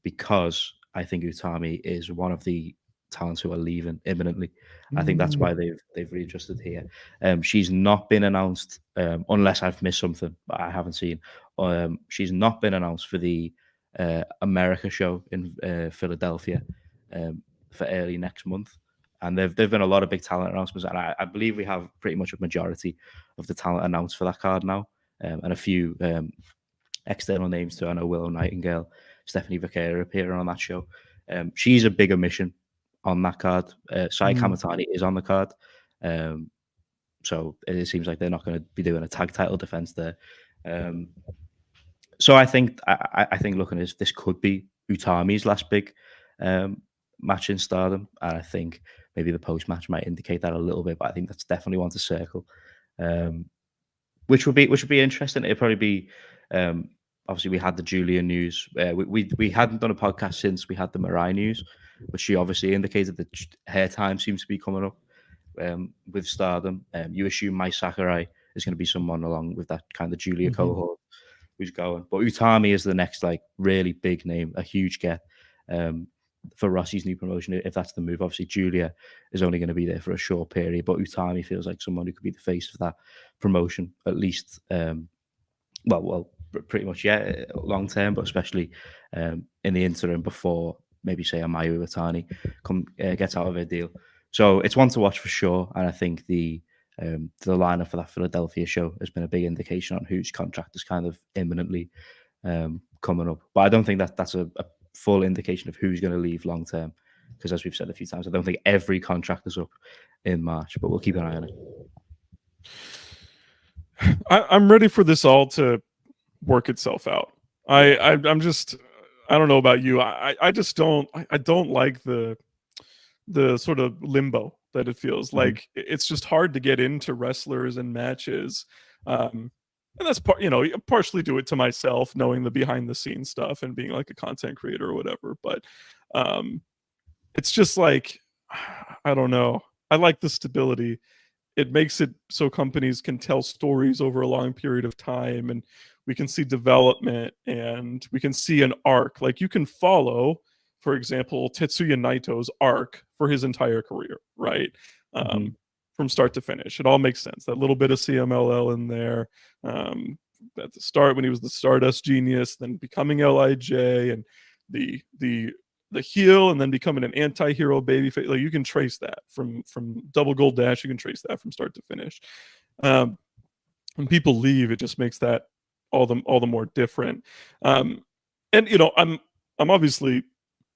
because I think Utami is one of the talents who are leaving imminently. I think that's why they've readjusted here. She's not been announced, unless I've missed something, but I haven't seen. She's not been announced for the America show in Philadelphia for early next month. And there've been a lot of big talent announcements, and I believe we have pretty much a majority of the talent announced for that card now, and a few external names too. I know Willow Nightingale, Stephanie Vaquera appearing on that show. She's a big omission on that card. Sai Kamatani is on the card, so it seems like they're not going to be doing a tag title defense there. So I think looking at this could be Utami's last big match in Stardom, and I think maybe the post match might indicate that a little bit. But I think that's definitely one to circle, which would be interesting. It'd probably be. Obviously, we had the Julia news. We hadn't done a podcast since we had the Mirai news, but she obviously indicated that her time seems to be coming up with Stardom. You assume Mai Sakurai is going to be someone along with that kind of Julia cohort who's going. But Utami is the next like really big name, a huge get for Rossi's new promotion, if that's the move. Obviously, Julia is only going to be there for a short period, but Utami feels like someone who could be the face of that promotion, at least. Well, pretty much, yeah, long term, but especially in the interim before maybe say a Mayu Iwatani gets out of her deal. So it's one to watch for sure, and I think the lineup for that Philadelphia show has been a big indication on whose contract is kind of imminently coming up. But I don't think that's a full indication of who's going to leave long term, because as we've said a few times, I don't think every contract is up in March, but we'll keep an eye on it. I'm ready for this all to work itself out. I'm just, I don't know about you. I just don't like the sort of limbo that it feels like. It's just hard to get into wrestlers and matches. And that's partially do it to myself, knowing the behind the scenes stuff and being like a content creator or whatever. But it's just like, I don't know. I like the stability. It makes it so companies can tell stories over a long period of time, and we can see development, and we can see an arc. Like you can follow, for example, Tetsuya Naito's arc for his entire career, right? From start to finish. It all makes sense. That little bit of CMLL in there at the start when he was the Stardust Genius, then becoming LIJ, and the heel, and then becoming an anti-hero babyface. Like you can trace that from Double Gold Dash. You can trace that from start to finish. When people leave, it just makes that all the more different. And I'm obviously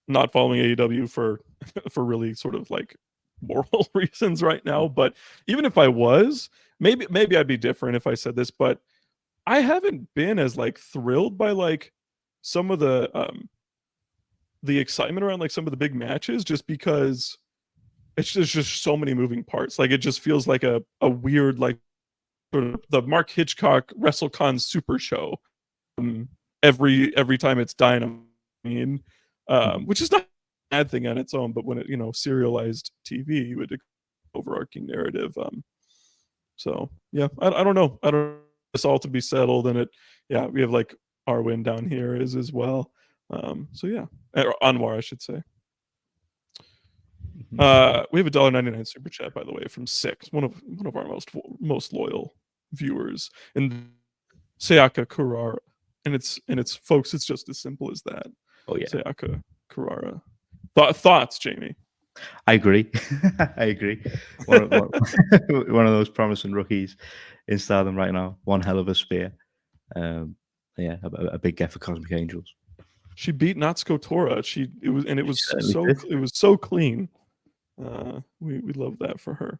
not following AEW for really sort of like moral reasons right now. But even if I was, maybe I'd be different if I said this. But I haven't been as like thrilled by like some of the excitement around like some of the big matches, just because it's just so many moving parts. Like it just feels like a weird like sort of the Mark Hitchcock WrestleCon Super Show every time it's Dynamite, which is not a bad thing on its own, but when it serialized TV with an overarching narrative. So yeah, I don't know. I don't know this all to be settled, and we have like Arwen down here is well. So yeah, or Anwar, I should say. We have a $1.99 super chat, by the way, from Six, one of our most loyal viewers, and Sayaka Kurara, and it's folks, it's just as simple as that. Oh yeah, Sayaka Kurara. Thoughts, Jamie? I agree. I agree. One of those promising rookies in Stardom right now. One hell of a spear. Yeah, a big get for Cosmic Angels. She beat Natsuko Tora. It was so clean. We love that for her.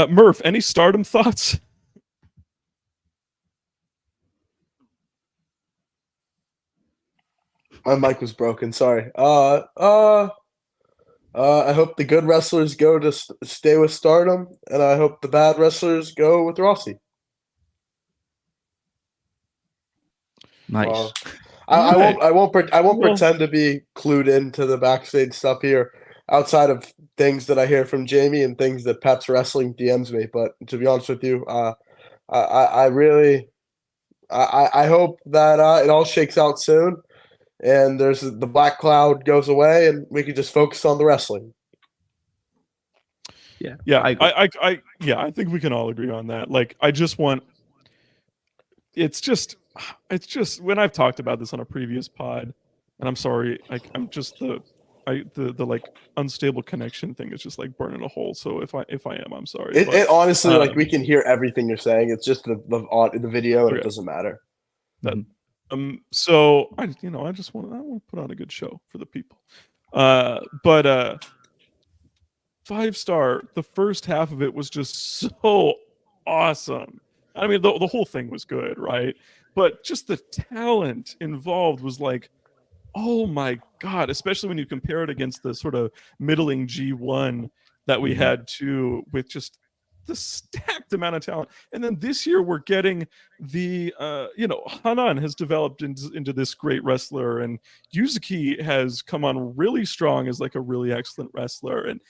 Murph, any Stardom thoughts? My mic was broken. Sorry. I hope the good wrestlers go to stay with Stardom, and I hope the bad wrestlers go with Rossi. Nice. I won't pretend to be clued into the backstage stuff here, outside of things that I hear from Jamie and things that Pat's Wrestling DMs me. But to be honest with you, I really hope that it all shakes out soon, and the black cloud goes away, and we can just focus on the wrestling. Yeah, I agree. I think we can all agree on that. Like, I just want. It's just when I've talked about this on a previous pod, and I'm sorry, I'm just the like unstable connection thing is just like burning a hole. So if I am, I'm sorry. It honestly, like, um, we can hear everything you're saying. It's just the video, and it Okay. doesn't matter. That Mhm. so I just want to put on a good show for the people. But 5-star, the first half of it was just so awesome. I mean, the whole thing was good, right? But just the talent involved was like, oh my god, especially when you compare it against the sort of middling G1 that we Mhm. had too, with just the stacked amount of talent. And then this year we're getting the Hanan has developed into this great wrestler, and Yuzuki has come on really strong as like a really excellent wrestler. And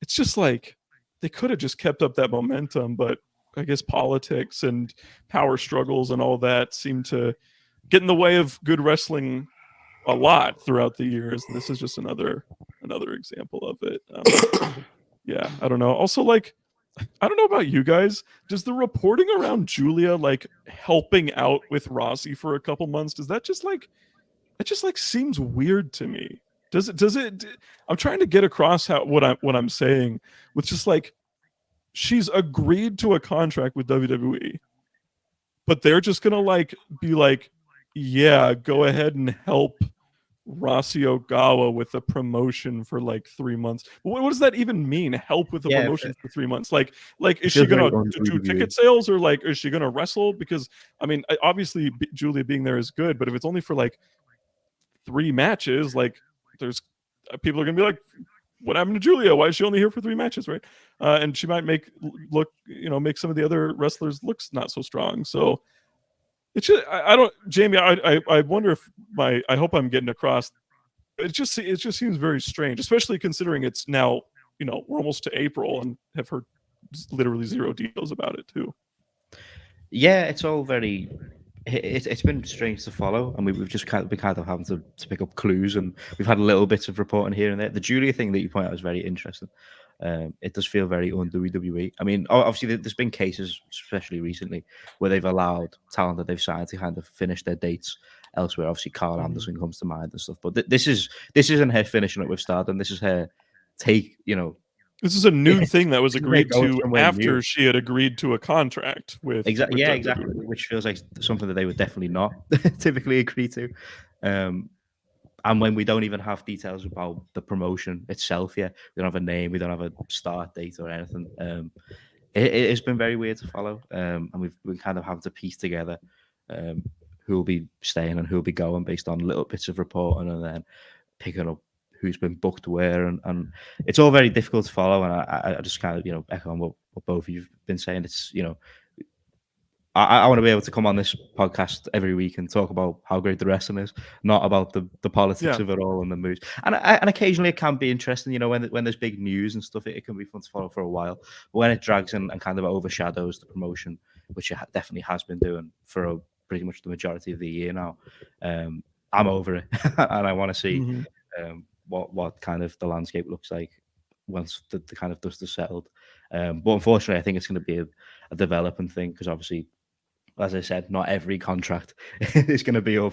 it's just like they could have just kept up that momentum, but I guess politics and power struggles and all that seem to get in the way of good wrestling a lot throughout the years, and this is just another example of it. Yeah, I don't know. Also, like, I don't know about you guys. Does the reporting around Julia like helping out with Rossi for a couple months? Does that just like it just like seems weird to me? Does it? I'm trying to get across what I'm saying with just like she's agreed to a contract with WWE, but they're just gonna like be like, yeah, go ahead and help Rossi Ogawa with a promotion for like 3 months. What does that even mean? Help with a Yeah, promotion for 3 months? Like, it is she feels very gonna do un-WWE. ticket sales, or like is she gonna wrestle? Because I mean, obviously Julia being there is good, but if it's only for like 3 matches, like there's people are gonna be like, what happened to Julia? Why is she only here for 3 matches, right? And she might make some of the other wrestlers looks not so strong. So it's just I don't, Jamie. I wonder if I hope I'm getting across. It just seems very strange, especially considering it's now we're almost to April and have heard literally zero details about it too. Yeah, it's all very. It's been strange to follow, and we've just been kind of having to pick up clues, and we've had little bits of reporting here and there. The Julia thing that you point out is very interesting. It does feel very un-WWE. I mean, obviously, there's been cases, especially recently, where they've allowed talent that they've signed to kind of finish their dates elsewhere. Obviously, Carl Anderson comes to mind and stuff. But this isn't her finishing it with Stardom. This is her take. This is a new Yeah, thing that was this is her agreed going to somewhere new. after she had agreed to a contract with Exactly. Yeah, exactly. WWE. Which feels like something that they would definitely not typically agree to. And when we don't even have details about the promotion itself yet, we don't have a name, we don't have a start date or anything. It's been very weird to follow, and we kind of have to piece together who will be staying and who will be going based on little bits of reporting, and then picking up who's been booked where, and it's all very difficult to follow. And I just kind of echo on what both of you've been saying. It's I want to be able to come on this podcast every week and talk about how great the wrestling is, not about the politics Yeah. of it all and the moves. And occasionally it can be interesting, when there's big news and stuff, it can be fun to follow for a while. But when it drags in and kind of overshadows the promotion, which it definitely has been doing for pretty much the majority of the year now, I'm over it, and I want to see what kind of the landscape looks like once the kind of dust is settled. But unfortunately, I think it's going to be a developing thing, because obviously, as I said, not every contract is going to be up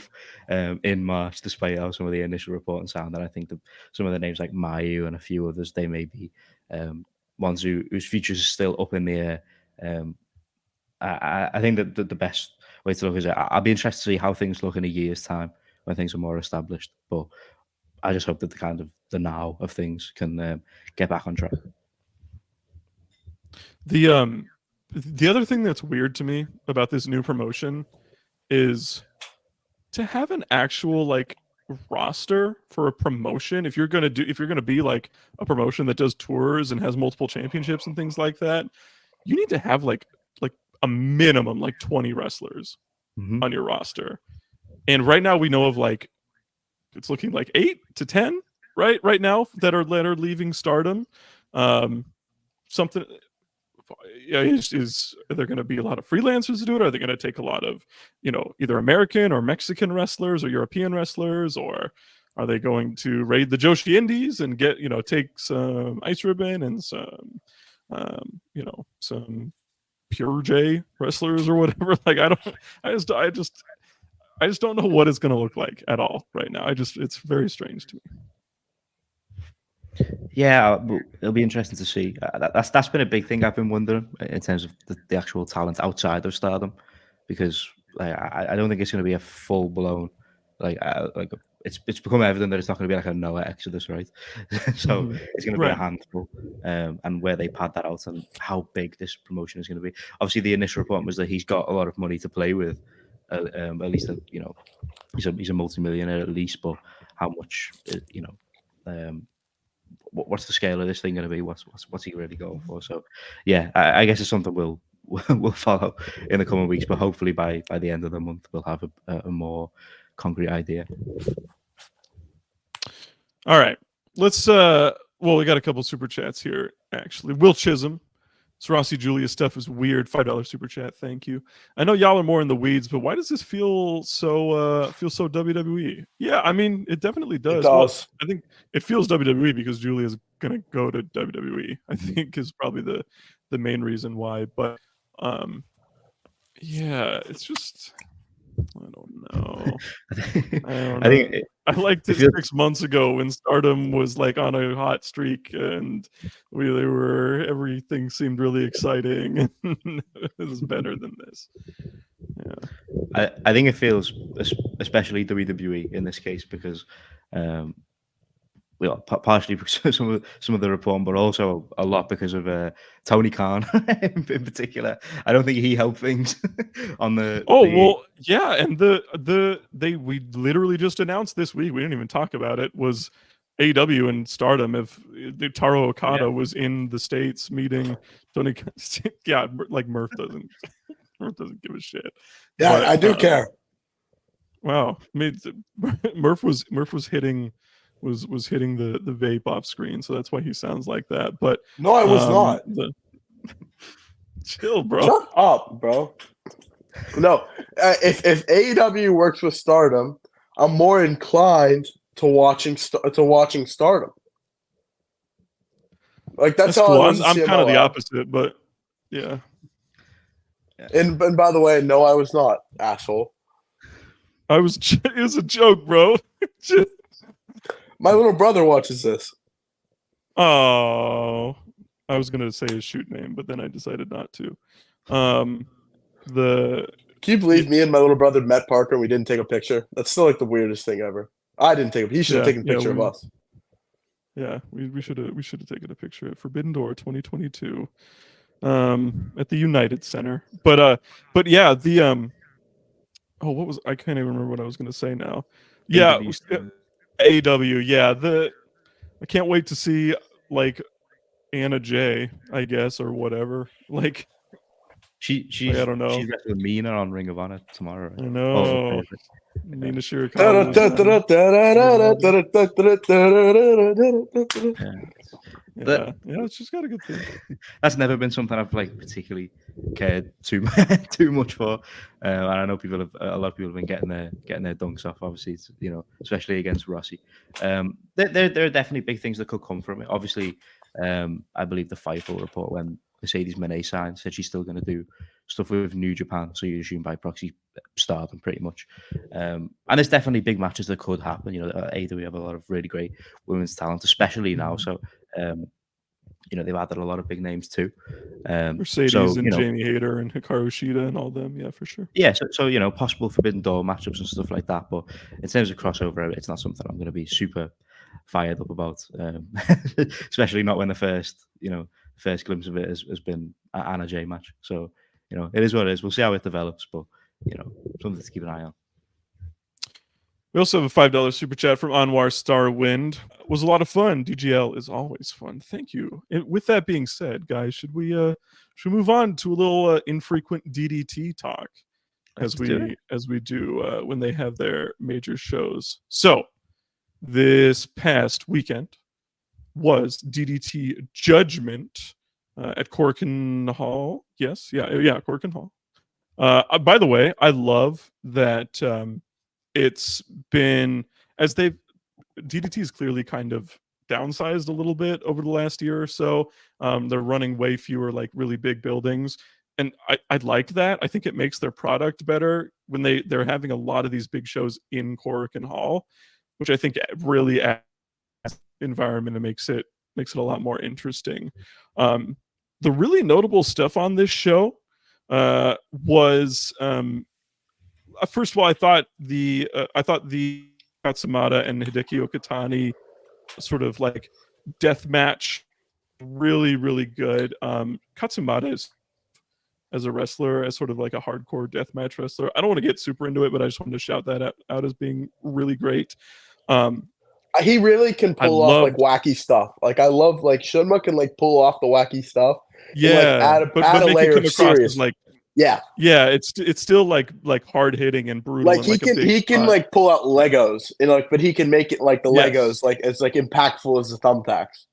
in March, despite how some of the initial reporting sound. And I think that some of the names like Mayu and a few others, they may be ones whose futures are still up in the air. I think that the best way to look is I'll be interested to see how things look in a year's time when things are more established. But I just hope that the now of things can get back on track. The other thing that's weird to me about this new promotion is to have an actual like roster for a promotion. If you're gonna be like a promotion that does tours and has multiple championships and things like that, you need to have like a minimum like 20 wrestlers on your roster. And right now we know of like it's looking like 8 to 10 right now that are leaving Stardom. Something is there going to be a lot of freelancers to do it? Are they going to take a lot of either American or Mexican wrestlers or European wrestlers, or Are they going to raid the Joshi Indies and get take some Ice Ribbon and some some Pure J wrestlers or whatever? Like I just don't know what it's going to look like at all right now. It's very strange to me. Yeah, it'll be interesting to see. That's been a big thing I've been wondering in terms of the actual talent outside of Stardom, because I don't think it's going to be a full blown it's become evident that it's not going to be like a Noah Exodus, right? So it's going to be a handful, and where they pad that out and how big this promotion is going to be. Obviously, the initial report was that he's got a lot of money to play with, at least he's a multi-millionaire at least, but how much what's the scale of this thing going to be? What's he really going for? So, yeah, I guess it's something we'll follow in the coming weeks, but hopefully by the end of the month we'll have a more concrete idea. All right, let's. Well, we got a couple super chats here actually. Will Chisholm, this Rossi Julia stuff is weird. $5 super chat, thank you. I know y'all are more in the weeds, but why does this feel so WWE? Yeah, I mean, it definitely does. It does. Well, I think it feels WWE because Julia's gonna go to WWE. I think is probably the main reason why. But yeah, it's just I don't know. I think I liked it 6 months ago when Stardom was like on a hot streak and everything seemed really exciting. It was better than this. Yeah, I think it feels especially WWE in this case because partially because of some of the reporting, but also a lot because of Tony Khan in particular. I don't think he helped things on the. Well, yeah, and we literally just announced this week. We didn't even talk about it. Was AEW and Stardom? If Taro Okada was in the States meeting Tony, yeah, like Murph doesn't give a shit. Yeah, but, I do care. Wow, I mean, Murph was hitting. Was hitting the vape off screen, so that's why he sounds like that. But no, I was not. Chill, bro. Shut up, bro. No, if AEW works with Stardom, I'm more inclined to watching Stardom. Like that's how cool. I I'm kind of the opposite, but yeah. And by the way, no, I was not, asshole. It was a joke, bro. My little brother watches this. Oh, I was gonna say his shoot name, but then I decided not to. Can you believe me and my little brother met Parker and we didn't take a picture? That's still like the weirdest thing ever. I didn't take. He should have taken a picture of us. Yeah, we should have taken a picture at Forbidden Door 2022, at the United Center. But yeah, what was I can't even remember what I was gonna say now. Yeah. AEW, yeah. I can't wait to see like Anna Jay, I guess, or whatever. Like she's I don't know. She's wrestling Mina on Ring of Honor tomorrow. Right? I know. Mina Shirakawa. Yeah, she's got a good thing. That's never been something I've like particularly cared too much for. And I know a lot of people have been getting their dunks off. Obviously, it's, especially against Rossi. There are definitely big things that could come from it. Obviously, I believe the Fightful report when Mercedes Moné signed said she's still going to do stuff with New Japan, so you assume by proxy Stardom pretty much. And there's definitely big matches that could happen. AEW have a lot of really great women's talent, especially now. So they've added a lot of big names too. Mercedes and Jamie Hayter and Hikaru Shida and all them, yeah, for sure. Yeah, so possible Forbidden Door matchups and stuff like that. But in terms of crossover, it's not something I'm going to be super fired up about, especially not when the first glimpse of it has been an Anna Jay match. So it is what it is. We'll see how it develops, but something to keep an eye on. We also have a $5 super chat from Anwar Starwind. It was a lot of fun. DGL is always fun. Thank you. And with that being said, guys, should we move on to a little infrequent DDT talk as we do when they have their major shows? So this past weekend was DDT Judgment at Corkin Hall. Yes, yeah, Corkin Hall. By the way, I love that. It's been as they've DDT's clearly kind of downsized a little bit over the last year or so. They're running way fewer like really big buildings, and I like that. I think it makes their product better when they're having a lot of these big shows in Korakuen Hall, which I think really adds environment and makes it a lot more interesting. The really notable stuff on this show was first of all, I thought the Katsumata and Hideki Okatani sort of like death match really, really good. Katsumata is, as a wrestler, as sort of like a hardcore deathmatch wrestler, I don't want to get super into it, but I just wanted to shout that out as being really great. He really can pull off like wacky stuff. Like I love like Shunma can like pull off the wacky stuff. Yeah, and, like, add a layer of serious. Like yeah, it's still like hard hitting and brutal. Like he can like pull out Legos and like, but he can make it like the Legos like it's like impactful as the thumbtacks.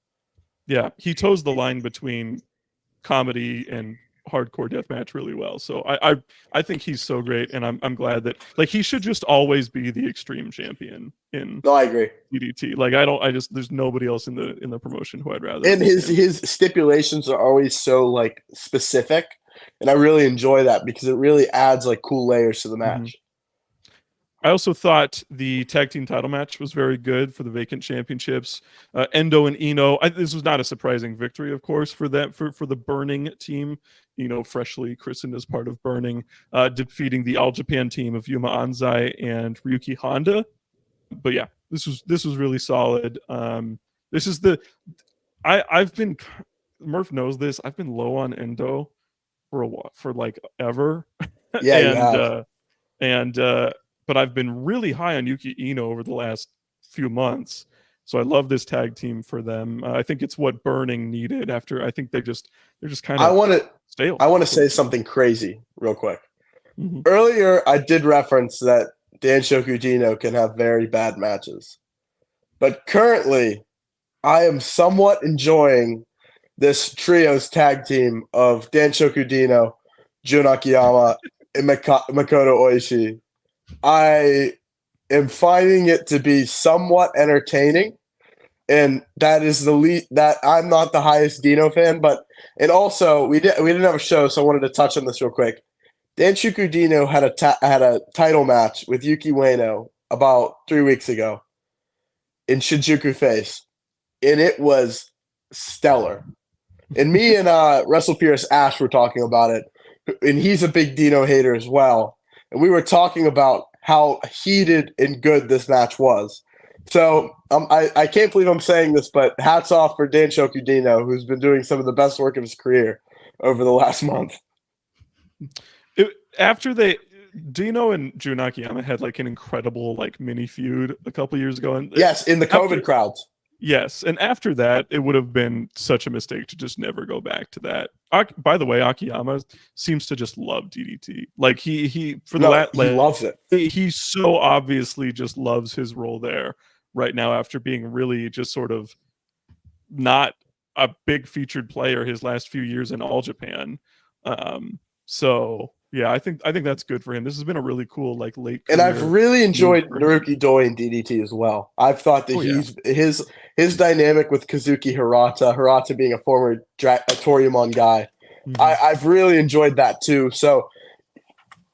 Yeah, he toes the line between comedy and hardcore deathmatch really well. So I think he's so great, and I'm glad that like he should just always be the Extreme champion in. No, I agree. DDT. Like there's nobody else in the promotion who I'd rather. And his stipulations are always so like specific, and I really enjoy that because it really adds like cool layers to the match. Mm-hmm. I also thought the tag team title match was very good for the vacant championships. Endo and Ino. This was not a surprising victory, of course, for that for the Burning team. Freshly christened as part of Burning, defeating the All Japan team of Yuma Anzai and Ryuki Honda. But yeah, this was really solid. This is I've been Murph knows this. I've been low on Endo for a while, for like ever. Yeah, but I've been really high on Yuki Ino over the last few months. So I love this tag team for them. I think it's what Burning needed after. I think they're just kind of stale. I want to say something crazy real quick. Mm-hmm. Earlier, I did reference that Danshoku Dino can have very bad matches. But currently, I am somewhat enjoying this trios tag team of Danshoku Dino, Jun Akiyama, and Makoto Oishi. I am finding it to be somewhat entertaining, and that is the lead. That I'm not the highest Dino fan, and also we didn't have a show, so I wanted to touch on this real quick. Danshoku Dino had a title match with Yuki Ueno about 3 weeks ago in Shinjuku Face, and it was stellar. And me and Wrestle Pierce Ash were talking about it, and he's a big Dino hater as well. And we were talking about how heated and good this match was. So I can't believe I'm saying this, but hats off for Danshoku Dino, who's been doing some of the best work of his career over the last month. After Dino and Jun Akiyama had like an incredible like mini feud a couple years ago, and yes, in the COVID crowds. Yes, and after that, it would have been such a mistake to just never go back to that. By the way, Akiyama seems to just love DDT. Like he loves it. He so obviously just loves his role there right now after being really just sort of not a big featured player his last few years in All Japan. So yeah, I think that's good for him. This has been a really cool like late. And I've really enjoyed Naruki Doi in DDT as well. I've thought that his dynamic with Kazuki Hirata being a former Toryumon guy, mm-hmm. I've really enjoyed that too. So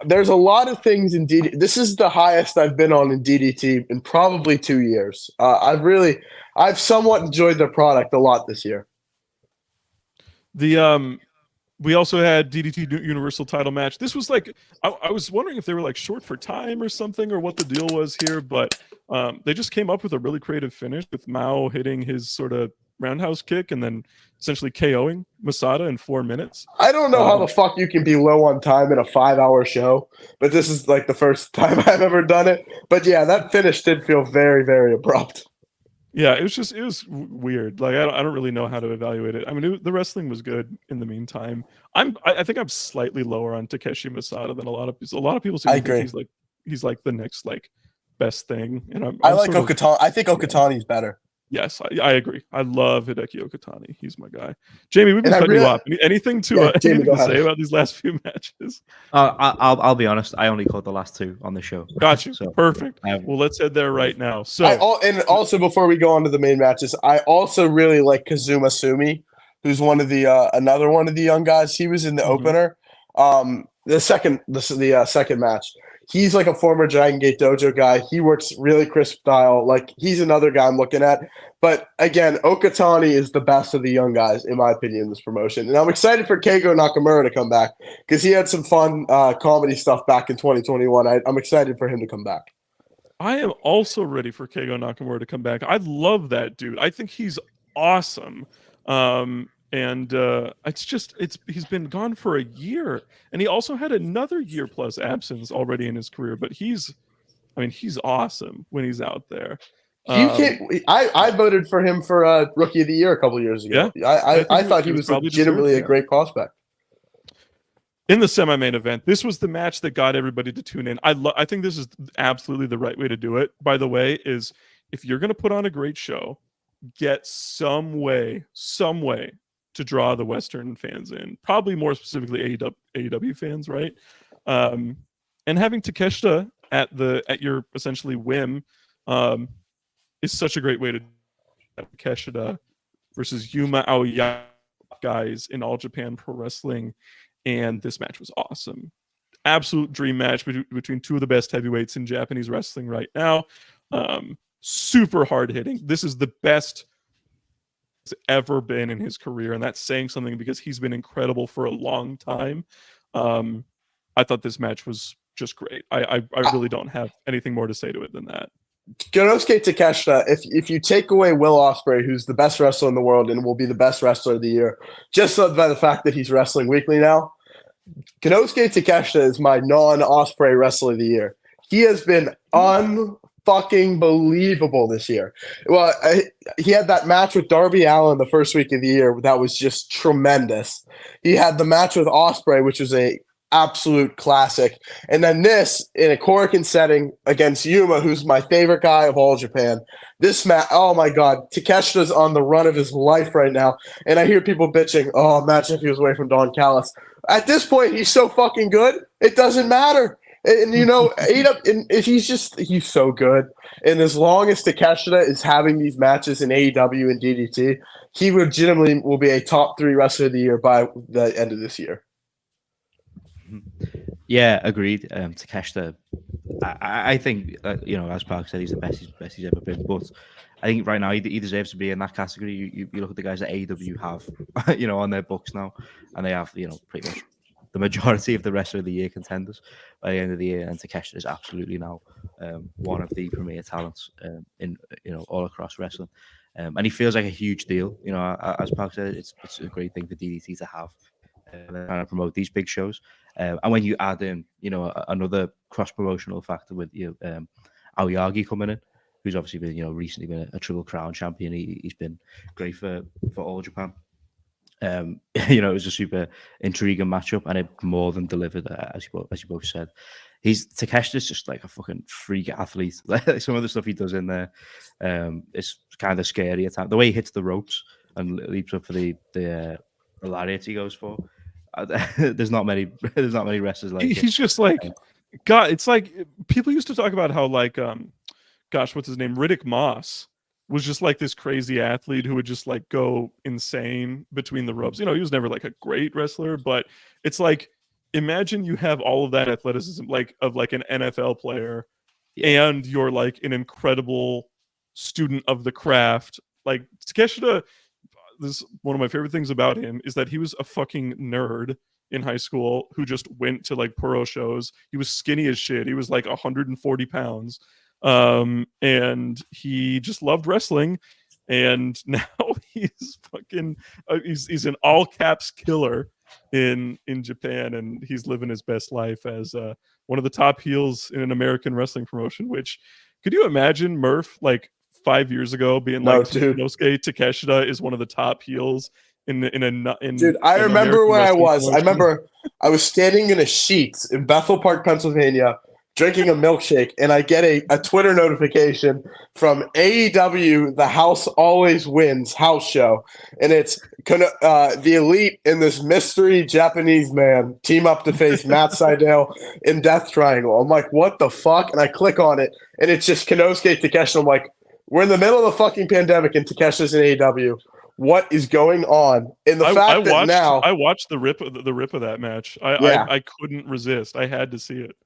there's a lot of things in DDT. This is the highest I've been on in DDT in probably 2 years. I've somewhat enjoyed their product a lot this year. We also had DDT Universal title match. This was like, I was wondering if they were like short for time or something or what the deal was here, but they just came up with a really creative finish with Mao hitting his sort of roundhouse kick and then essentially KOing Masada in 4 minutes. I don't know how the fuck you can be low on time in a 5-hour show, but this is like the first time I've ever done it. But yeah, that finish did feel very, very abrupt. Yeah, it was weird. Like I don't really know how to evaluate it. I mean, the wrestling was good in the meantime. I think I'm slightly lower on Takeshi Masada than a lot of people. I agree. He's like the next like best thing. And I like Okatani. I think Okatani's better. Yes, I agree. I love Hideki Okatani. He's my guy. Jamie, we've been And I cutting you really- off. Anything to Yeah, Jamie, anything go to say ahead. about these last few matches? I'll be honest. I only caught the last two on the show. Got you. So, Perfect. um, Well, let's head there right now. So, and also before we go on to the main matches, I also really like Kazuma Sumi, who's one of the another one of the young guys. He was in the Mhm. opener. The second match. He's like a former Dragon Gate Dojo guy. He works really crisp style. Like he's another guy I'm looking at. But again, Okatani is the best of the young guys, in my opinion, in this promotion. And I'm excited for Keigo Nakamura to come back because he had some fun comedy stuff back in 2021. I'm excited for him to come back. I am also ready for Keigo Nakamura to come back. I love that dude. I think he's awesome. And he's been gone for a year, and he also had another year plus absence already in his career. But he's awesome when he's out there. I voted for him for Rookie of the Year a couple of years ago. Yeah, I thought he was legitimately a great prospect. In the semi-main event, this was the match that got everybody to tune in. I think this is absolutely the right way to do it. By the way, is if you're going to put on a great show, get some way to draw the Western fans in. Probably more specifically AEW fans, right? And having Takeshita at your essentially whim is such a great way to Takeshita versus Yuma Aoyama guys in All Japan Pro Wrestling. And this match was awesome. Absolute dream match between two of the best heavyweights in Japanese wrestling right now. Super hard hitting. This is the best he's ever been in his career, and that's saying something because he's been incredible for a long time. I thought this match was just great. I really don't have anything more to say to it than that. Konosuke Takeshita, if you take away Will Ospreay, who's the best wrestler in the world and will be the best wrestler of the year, just by the fact that he's wrestling weekly now, Konosuke Takeshita is my non-Ospreay wrestler of the year. He has been unfucking believable this year. Well, he had that match with Darby Allin the first week of the year that was just tremendous. He had the match with Ospreay, which was a absolute classic. And then this in a Korakuen setting against Yuma, who's my favorite guy of all Japan. This match, oh my God, Takeshita's on the run of his life right now. And I hear people bitching, oh, imagine if he was away from Don Callis. At this point, he's so fucking good, it doesn't matter. And you know, he's so good. And as long as Takeshita is having these matches in AEW and DDT, he legitimately will be a top 3 wrestler of the year by the end of this year. Yeah, agreed. Takeshita, I think as Park said, he's the best he's ever been. But I think right now he deserves to be in that category. You look at the guys that AEW have, on their books now, and they have, pretty much the majority of the rest of the year contenders by the end of the year. And Takeshita is absolutely now one of the premier talents in all across wrestling, and he feels like a huge deal. As Park said, it's a great thing for DDT to have. Trying to promote these big shows, and when you add in, another cross-promotional factor with Aoyagi coming in, who's obviously been, recently been a Triple Crown champion. He's been great for All Japan. It was a super intriguing matchup, and it more than delivered, as you both said. Takeshita's just like a fucking freak athlete. Like some of the stuff he does in there, it's kind of scary at times. The way he hits the ropes and leaps up for the lariat he goes for. There's not many wrestlers like he's just like God. It's like people used to talk about how like what's his name, Riddick Moss was just like this crazy athlete who would just like go insane between the ropes. He was never like a great wrestler, but it's like imagine you have all of that athleticism of an NFL player, and you're like an incredible student of the craft. Like Takeshita, this one of my favorite things about him is that he was a fucking nerd in high school who just went to like Puro shows. He was skinny as shit. He was like 140 pounds. And he just loved wrestling. And now he's fucking, he's an all caps killer in Japan. And he's living his best life as one of the top heels in an American wrestling promotion, which could you imagine Murph like 5 years ago being Konosuke Takeshita is one of the top heels in dude, I remember American where I was. promotion. I remember I was standing in a sheet in Bethel Park, Pennsylvania, drinking a milkshake, and I get a Twitter notification from AEW, the House Always Wins house show, and it's the Elite and this mystery Japanese man team up to face Matt Sydal in Death Triangle. I'm like, what the fuck? And I click on it, and it's just Konosuke Takeshita. I'm like, we're in the middle of the fucking pandemic, and Takeshi's in AEW. What is going on? And the fact that now I watched the rip of that match. I couldn't resist. I had to see it.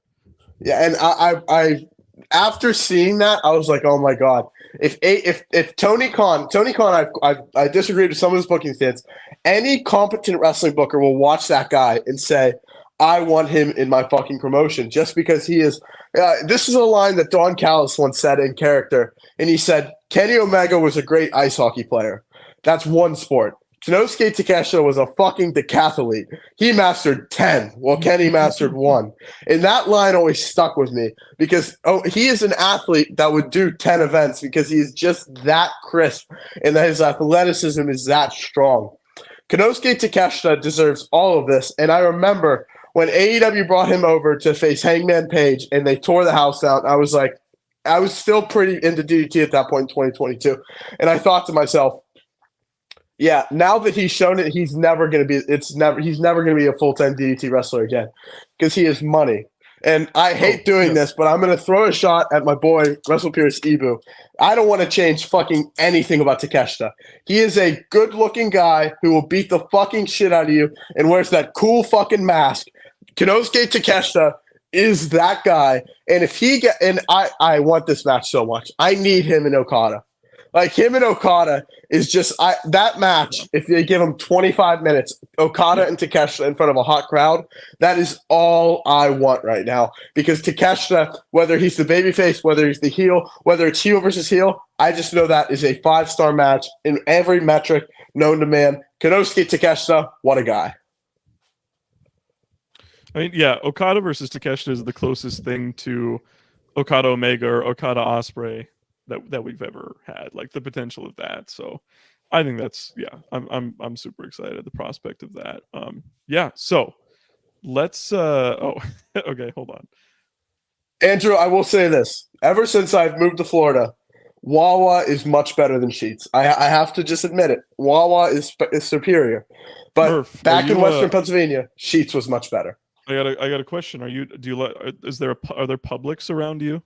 Yeah, and I after seeing that, I was like, oh my god. If Tony Khan, I disagreed with some of his booking stance. Any competent wrestling booker will watch that guy and say, I want him in my fucking promotion just because he is. This is a line that Don Callis once said in character, and he said Kenny Omega was a great ice hockey player. That's one sport. Konosuke Takeshita was a fucking decathlete. He mastered 10, while Kenny mastered 1. And that line always stuck with me because he is an athlete that would do 10 events because he is just that crisp and that his athleticism is that strong. Konosuke Takeshita deserves all of this. And I remember when AEW brought him over to face Hangman Page and they tore the house down, I was still pretty into DDT at that point in 2022. And I thought to myself, yeah, now that he's shown it, he's never going to be a full-time DDT wrestler again because he has money. And I hate doing this, but I'm going to throw a shot at my boy, WrestlePierce Ibu. I don't want to change fucking anything about Takeshita. He is a good-looking guy who will beat the fucking shit out of you and wears that cool fucking mask. Konosuke Takeshita is that guy. And if he I want this match so much. I need him and Okada. Like him and Okada is just that match. If they give him 25 minutes, Okada and Takeshita in front of a hot crowd, that is all I want right now. Because Takeshita, whether he's the babyface, whether he's the heel, whether it's heel versus heel, I just know that is a 5-star match in every metric known to man. Konosuke Takeshita, what a guy! I mean, yeah, Okada versus Takeshita is the closest thing to Okada Omega or Okada Ospreay that we've ever had, like the potential of that. So I think that's I'm super excited at the prospect of that. So let's okay, hold on. Andrew, I will say this. Ever since I've moved to Florida, Wawa is much better than Sheetz. I have to just admit it. Wawa is superior. But Murph, back in Western Pennsylvania, Sheetz was much better. I got a question. Are there Publix around you?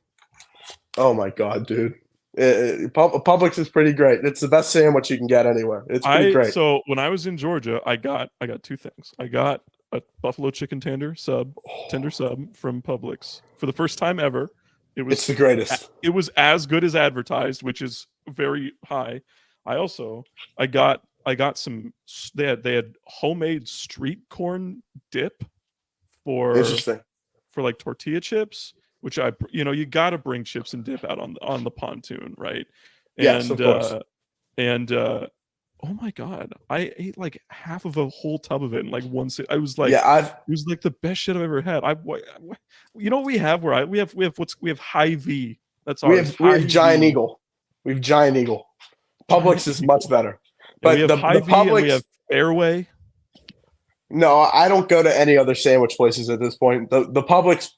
Oh my god, dude. Publix is pretty great. It's the best sandwich you can get anywhere. It's pretty great. So when I was in Georgia, I got 2 things. I got a buffalo chicken tender sub from Publix for the first time ever. It's the greatest. It was as good as advertised, which is very high. I got some. They had homemade street corn dip for like tortilla chips. Which you got to bring chips and dip out on the pontoon, right? Yes, of course. Oh my god, I ate like half of a whole tub of it in like one sit. I was like, it was like the best shit I've ever had. You know what we have? We have Hy-Vee. That's ours. We have Giant Eagle. We have Giant Eagle. Publix is much better. But we have Hy-Vee and we have Fairway. No, I don't go to any other sandwich places at this point. The Publix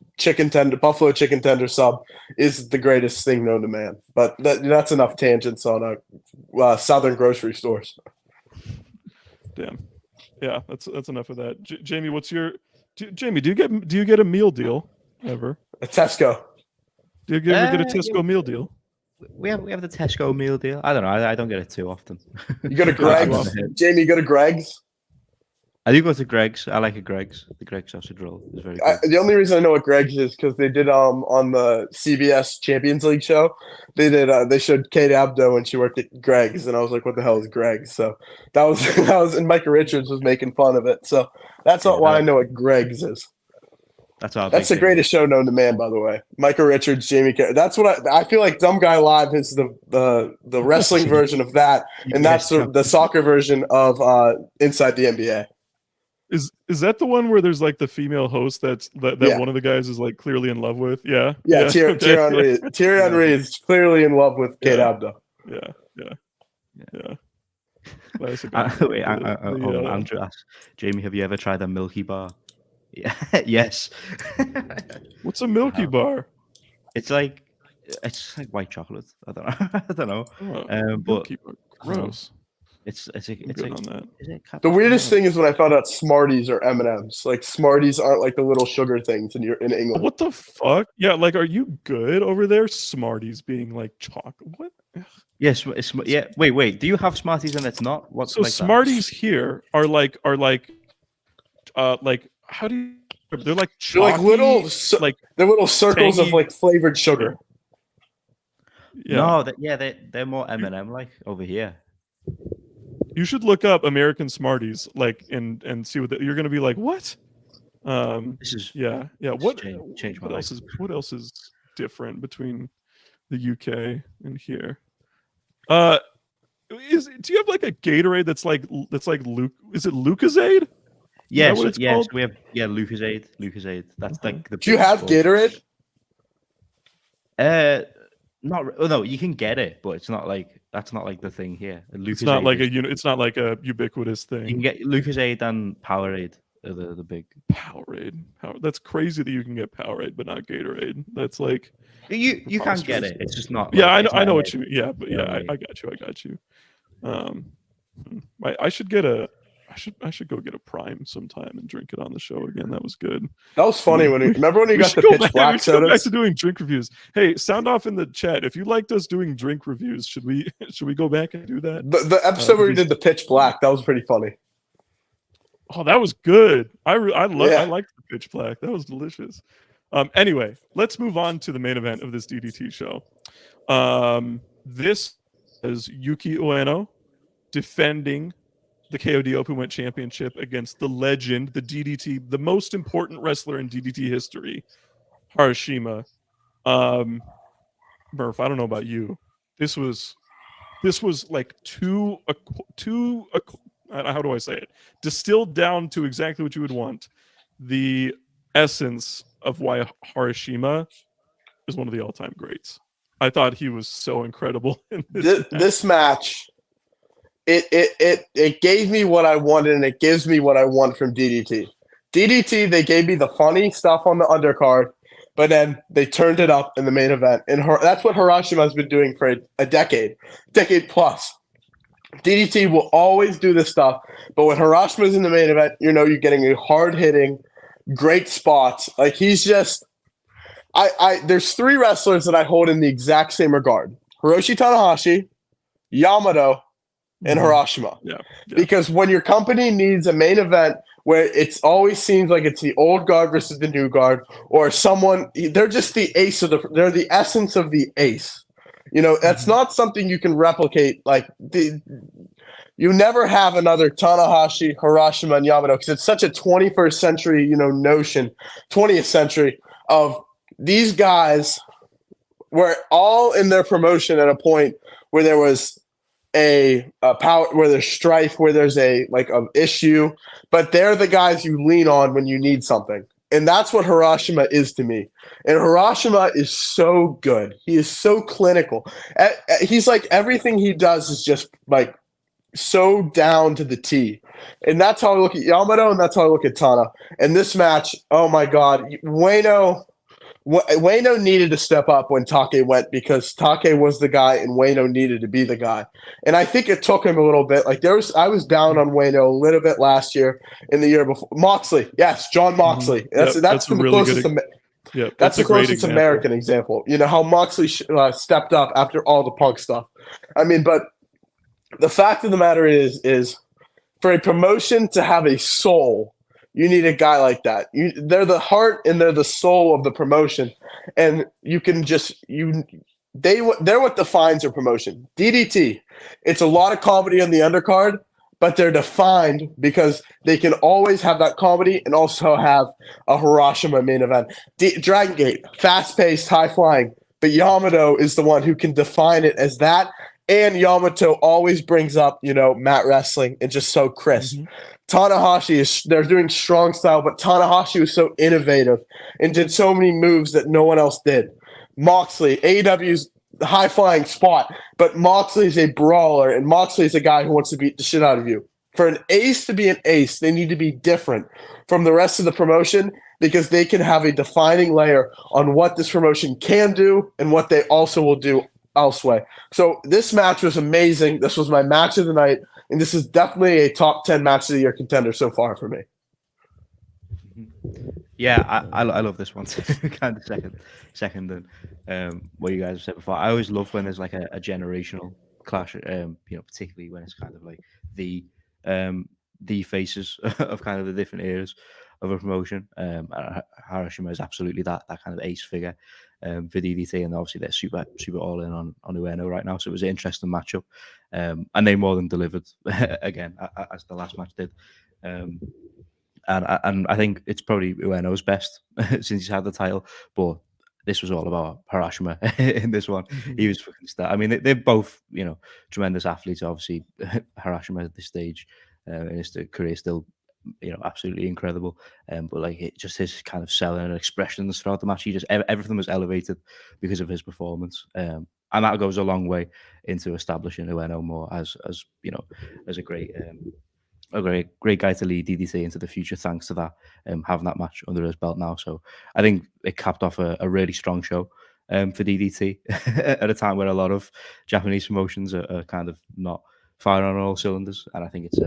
buffalo chicken tender sub is the greatest thing known to man. But that's enough tangents on southern grocery stores. Damn, yeah, that's enough of that. Jamie, Jamie? Do you get a meal deal ever? A Tesco. Do you ever get a Tesco meal deal? We have the Tesco meal deal. I don't know. I don't get it too often. You go to Greg's. Jamie, you go to Greg's. I do go to Greg's. I like a Greg's. The Greg's sausage roll is very good. The only reason I know what Greg's is because they did on the CBS Champions League show. They showed Kate Abdo when she worked at Greg's, and I was like, "What the hell is Greg's?" So that was and Micah Richards was making fun of it. So that's why I know what Greg's is. That's the greatest show known to man, by the way. Micah Richards, Jamie. That's what I feel like. Dumb Guy Live is the wrestling version of that, and that's the soccer version of Inside the NBA. Is that the one where there's like the female host that one of the guys is like clearly in love with? Yeah. Thierry Henry is clearly in love with Kate Abdo. Yeah. Andrew asks, Jamie, have you ever tried a Milky Bar? Yeah. Yes. What's a Milky Wow. Bar? It's like white chocolate. I don't know. I don't know. Oh, But Milky Bar. Gross. it's I'm good like on that. is it The cappuccino? weirdest thing is when I found out Smarties are M&Ms. Like Smarties aren't like the little sugar things in England. What the fuck? Yeah, like, are you good over there? Smarties being like chocolate. What? Ugh. Yes, yeah. Wait. Do you have Smarties and it's not? What So like that? Smarties here are like how do you? They're like They're like chalky, like they're little circles of tangy- like flavored sugar. yeah. No, they're more M&M like over here. You should look up American Smarties, like, and see what you're gonna be like. What? This is Yeah. What change my life. What else is different between the UK and here? Do you have like a Gatorade that's like Luke? Is it Lucozade? Yeah, what it's so called? we have Lucozade. That's like the. Do you have Gatorade? No, you can get it, but it's not like that's not like the thing here. It's not like it's not like a ubiquitous You can thing. get Lucozade and Powerade are the big. Powerade. That's crazy that you can get Powerade but not Gatorade. That's like You can get it. It's just not. yeah, like, I know like- what you mean. Yeah, but yeah, like- I got you. I should get a. I should go get a Prime sometime and drink it on the show again. That was good. That was funny remember when you We got should the go pitch back- black we should go back sodas? to doing drink reviews. Hey, sound off in the chat if you liked us doing drink reviews. Should we go back and do that? The episode where we did the pitch black, that was pretty funny. Oh, that was good. I Yeah. liked the pitch black. That was delicious. Anyway, let's move on to the main event of this DDT show. This is Yuki Ueno defending the KOD Openweight Championship against the legend, the DDT, the most important wrestler in DDT history, Harashima. Murph, I don't know about you. This was like how do I say it? Distilled down to exactly what you would want. The essence of why Harashima is one of the all-time greats. I thought he was so incredible in This match, it gave me what I wanted, and it gives me what I want from DDT. DDT, they gave me the funny stuff on the undercard, but then they turned it up in the main event, and that's what Harashima has been doing for a decade plus. DDT will always do this stuff, but when Harashima's in the main event, you're getting a hard-hitting, great spots. Like he's just, there's three wrestlers that I hold in the exact same regard: Hiroshi Tanahashi, Yamato, and Harashima. Yeah. Because when your company needs a main event where it always seems like it's the old guard versus the new guard, or they're just the ace they're the essence of the ace. That's not something you can replicate. Like you never have another Tanahashi, Harashima, and Yamato because it's such a 21st century, notion, 20th century of these guys were all in their promotion at a point where there was a power, where there's strife, where there's a issue, but they're the guys you lean on when you need something. And that's what Harashima is to me. And Harashima is so good. He is so clinical. He's like, everything he does is just like so down to the T. And that's how I look at Yamato, and that's how I look at Tana. And this match, oh my God, Ueno needed to step up when Take went, because Take was the guy and Ueno needed to be the guy. And I think it took him a little bit. Like I was down on Ueno a little bit last year and the year before. Moxley, yes, John Moxley. That's the really closest. Good. That's the closest American example. How Moxley stepped up after all the Punk stuff. I mean, but the fact of the matter is for a promotion to have a soul, you need a guy like that. They're the heart and they're the soul of the promotion, and you can they're what defines your promotion. DDT, it's a lot of comedy on the undercard, but they're defined because they can always have that comedy and also have a Harashima main event. Dragon Gate, fast-paced, high-flying, but Yamato is the one who can define it as that. And Yamato always brings up, mat wrestling and just so crisp. Mm-hmm. Tanahashi they're doing strong style, but Tanahashi was so innovative and did so many moves that no one else did. Moxley, AEW's high flying spot, but Moxley's a brawler, and Moxley's a guy who wants to beat the shit out of you. For an ace to be an ace, they need to be different from the rest of the promotion because they can have a defining layer on what this promotion can do and what they also will do elsewhere. So this match was amazing. This was my match of the night, and this is definitely a top 10 match of the year contender so far for me. Yeah, I love this one. Kind of second than what you guys have said before. I always love when there's like a generational clash. Particularly when it's kind of like the faces of kind of the different eras of a promotion. Harashima is absolutely that kind of ace figure for DDT, and obviously they're super all in on Ueno right now. So it was an interesting matchup, and they more than delivered again as the last match did. And I think it's probably Ueno's best since he's had the title, but this was all about Harashima in this one. He was fucking star. I mean, they're both, tremendous athletes. Obviously, Harashima at this stage in his career still, absolutely incredible. But like just his kind of selling and expressions throughout the match, everything was elevated because of his performance. And that goes a long way into establishing Ueno more as a great guy to lead DDT into the future, thanks to that, having that match under his belt now. So I think it capped off a really strong show for DDT at a time where a lot of Japanese promotions are kind of not firing on all cylinders. And I think it's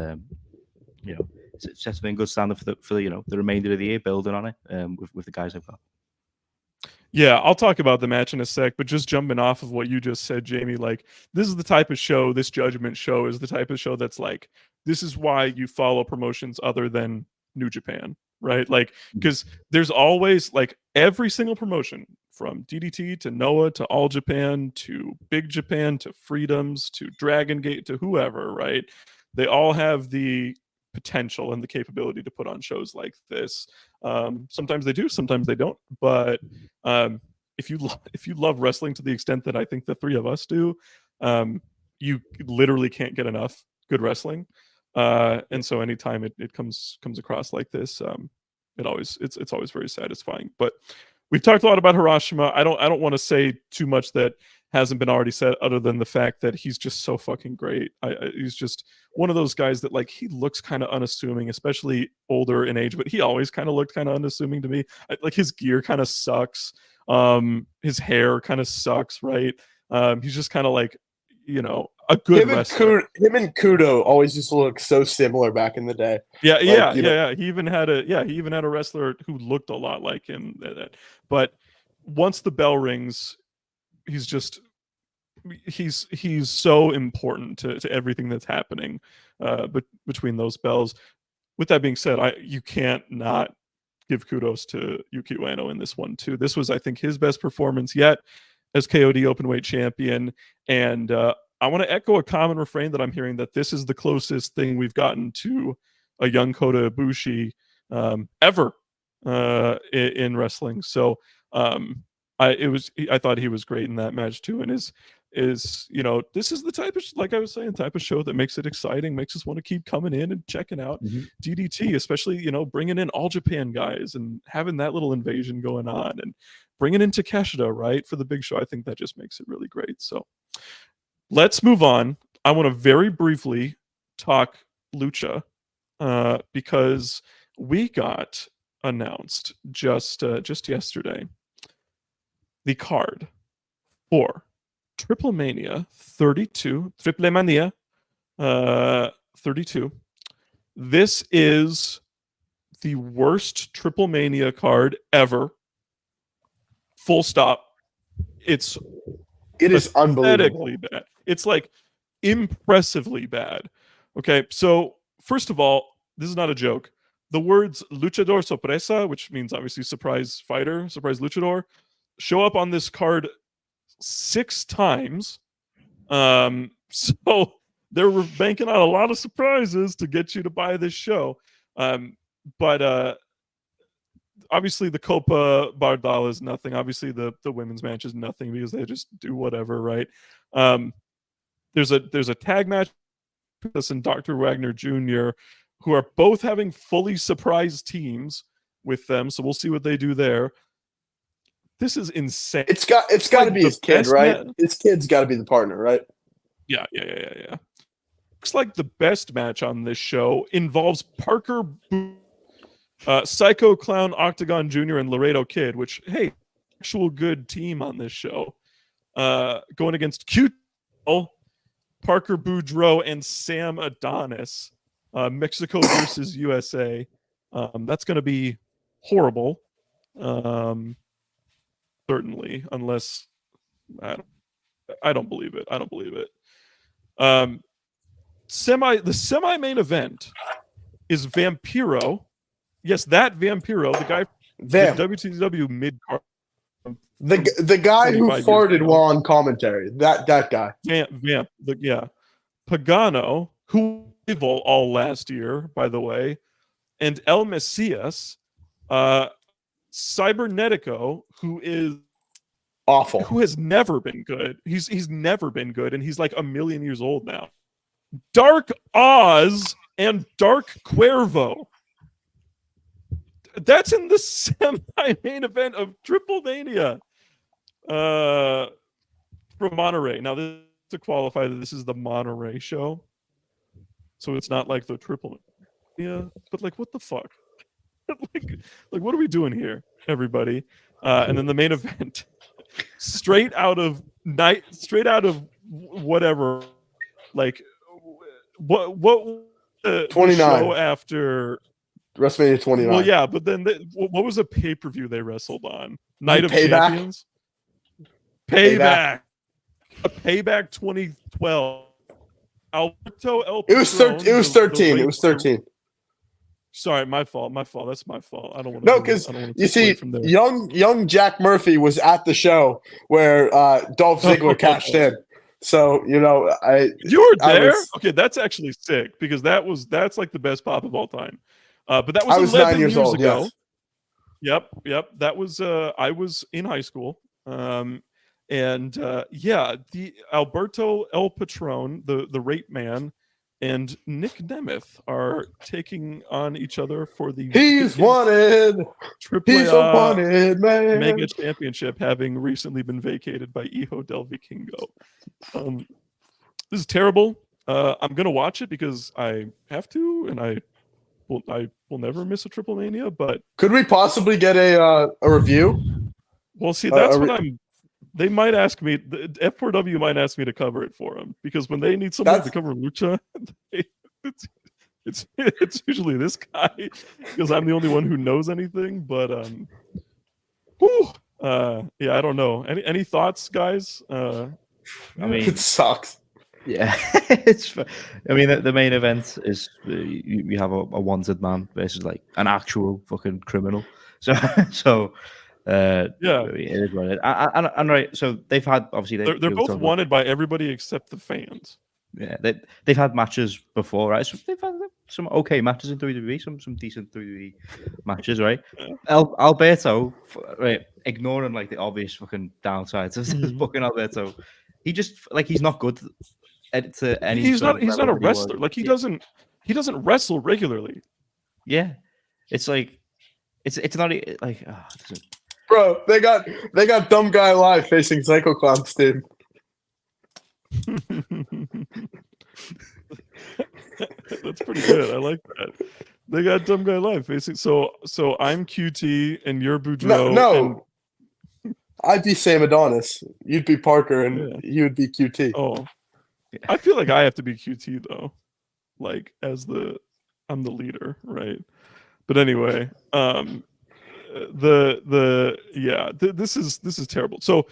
it's set to be a good standard for the remainder of the year, building on it with the guys they've got. Yeah, I'll talk about the match in a sec, but just jumping off of what you just said, Jamie, like this is the type of show, this Judgment show is the type of show that's like, this is why you follow promotions other than New Japan, right? Like, because there's always like every single promotion from DDT to Noah to All Japan to Big Japan to Freedoms to Dragon Gate to whoever, right? They all have the potential and the capability to put on shows like this. Sometimes they do, sometimes they don't. But if you love wrestling to the extent that I think the three of us do, you literally can't get enough good wrestling. And so anytime it comes across like this, it's always very satisfying. But we've talked a lot about Harashima. I don't want to say too much that hasn't been already said, other than the fact that he's just so fucking great. He's just one of those guys that like he looks kind of unassuming, especially older in age, but he always kind of looked kind of unassuming to me. Like his gear kind of sucks. His hair kind of sucks, right? He's just kind of like, a good wrestler. Him and Kudo always just look so similar back in the day. Yeah. He even had a wrestler who looked a lot like him. But once the bell rings, he's so important to everything that's happening between those bells. With that being said, you can't not give kudos to Yuki Ueno in this one too. This was, I think, his best performance yet as KOD openweight champion, and I want to echo a common refrain that I'm hearing, that this is the closest thing we've gotten to a young Kota Ibushi ever in wrestling. So I thought he was great in that match too, and is this is the type of, like I was saying, type of show that makes it exciting, makes us want to keep coming in and checking out DDT, especially bringing in All Japan guys and having that little invasion going on, and bringing in Takeshita, right, for the big show. I think that just makes it really great. So let's move on. I want to very briefly talk Lucha because we got announced just yesterday the card for Triple Mania 32, Triple Mania 32. This is the worst Triple Mania card ever. Full stop. It is unbelievable bad. It's like impressively bad. Okay, so first of all, this is not a joke. The words luchador sorpresa, which means obviously surprise fighter, surprise luchador, show up on this card 6 times. So they were banking on a lot of surprises to get you to buy this show. But obviously the Copa Bardal is nothing. Obviously the women's match is nothing because they just do whatever, right? There's a tag match with us and Dr. Wagner Jr., who are both having fully surprised teams with them. So we'll see what they do there. This is insane. It's got to be his kid, right? His kid's got to be the partner, right? Yeah. looks like the best match on this show involves Parker Psycho Clown, Octagon Jr., and Laredo Kid, which, hey, actual good team on this show. Going against Q, Parker Boudreaux, and Sam Adonis. Mexico versus USA. That's going to be horrible. Certainly, unless I don't believe it. I don't believe it. The semi-main event is Vampiro. Yes, that Vampiro, the guy Vamp. the WCW mid-card. The guy who 25 years farted ago. while on commentary. That guy. Vamp. Yeah. Pagano, who evil all last year, by the way, and El Mesias, Cybernetico, who is Awful. who has never been good. He's never been good, and he's like a million years old now. Dark Oz and Dark Cuervo. That's in the semi-main event of Triple Mania. From Monterey. Now, this to qualify that this is the Monterey show, so it's not like the Triple Mania. But like, what the fuck? like, what are we doing here, everybody? And then the main event. straight out of whatever, like what 29 show after WrestleMania 29. Well, yeah, but then what was a pay-per-view they wrestled on? Night of Payback? Champions. Payback 2012. Alberto El It was Patron, 13. It was 13. It was 13. Sorry, my fault. That's my fault. I don't want to. No, because you see, young Jack Murphy was at the show where Dolph Ziggler cashed in. So you know, you were there. Okay, that's actually sick because that's like the best pop of all time. But that was 11 9 years old ago. Yes. Yep. That was I was in high school. The Alberto El Patron, the rape man, and Nick Nemeth are taking on each other for the He's wanted. He's a AAA wanted man. Mega Championship, having recently been vacated by Hijo del Vikingo. This is terrible. I'm gonna watch it because I have to, and I will never miss a Triple Mania. But could we possibly get a review? Well, see, that's what I'm. They might ask me. The F4W might ask me to cover it for them because when they need somebody to cover Lucha, it's usually this guy because I'm the only one who knows anything. But I don't know. Any thoughts, guys? I mean, it sucks. Yeah, it's. I mean, the main event is you have a wanted man versus like an actual fucking criminal. So. It is what it is. And right, so they've had obviously they're both wanted by everybody except the fans. Yeah, they've had matches before, right? So they've had some okay matches in WWE, some decent WWE matches, right? Alberto, right, ignoring like the obvious fucking downsides of this fucking Alberto, he just like he's not good to any. He's not a wrestler. Like he doesn't wrestle regularly. Yeah, it's like it's not like. Bro, they got Dumb Guy Live facing Psycho Clown Steve. That's pretty good. I like that. They got Dumb Guy Live facing. So I'm QT and you're Boudreaux. No. I'd be Sam Adonis. You'd be Parker, and you would be QT. Oh, I feel like I have to be QT though, like I'm the leader, right? But anyway, this is terrible. So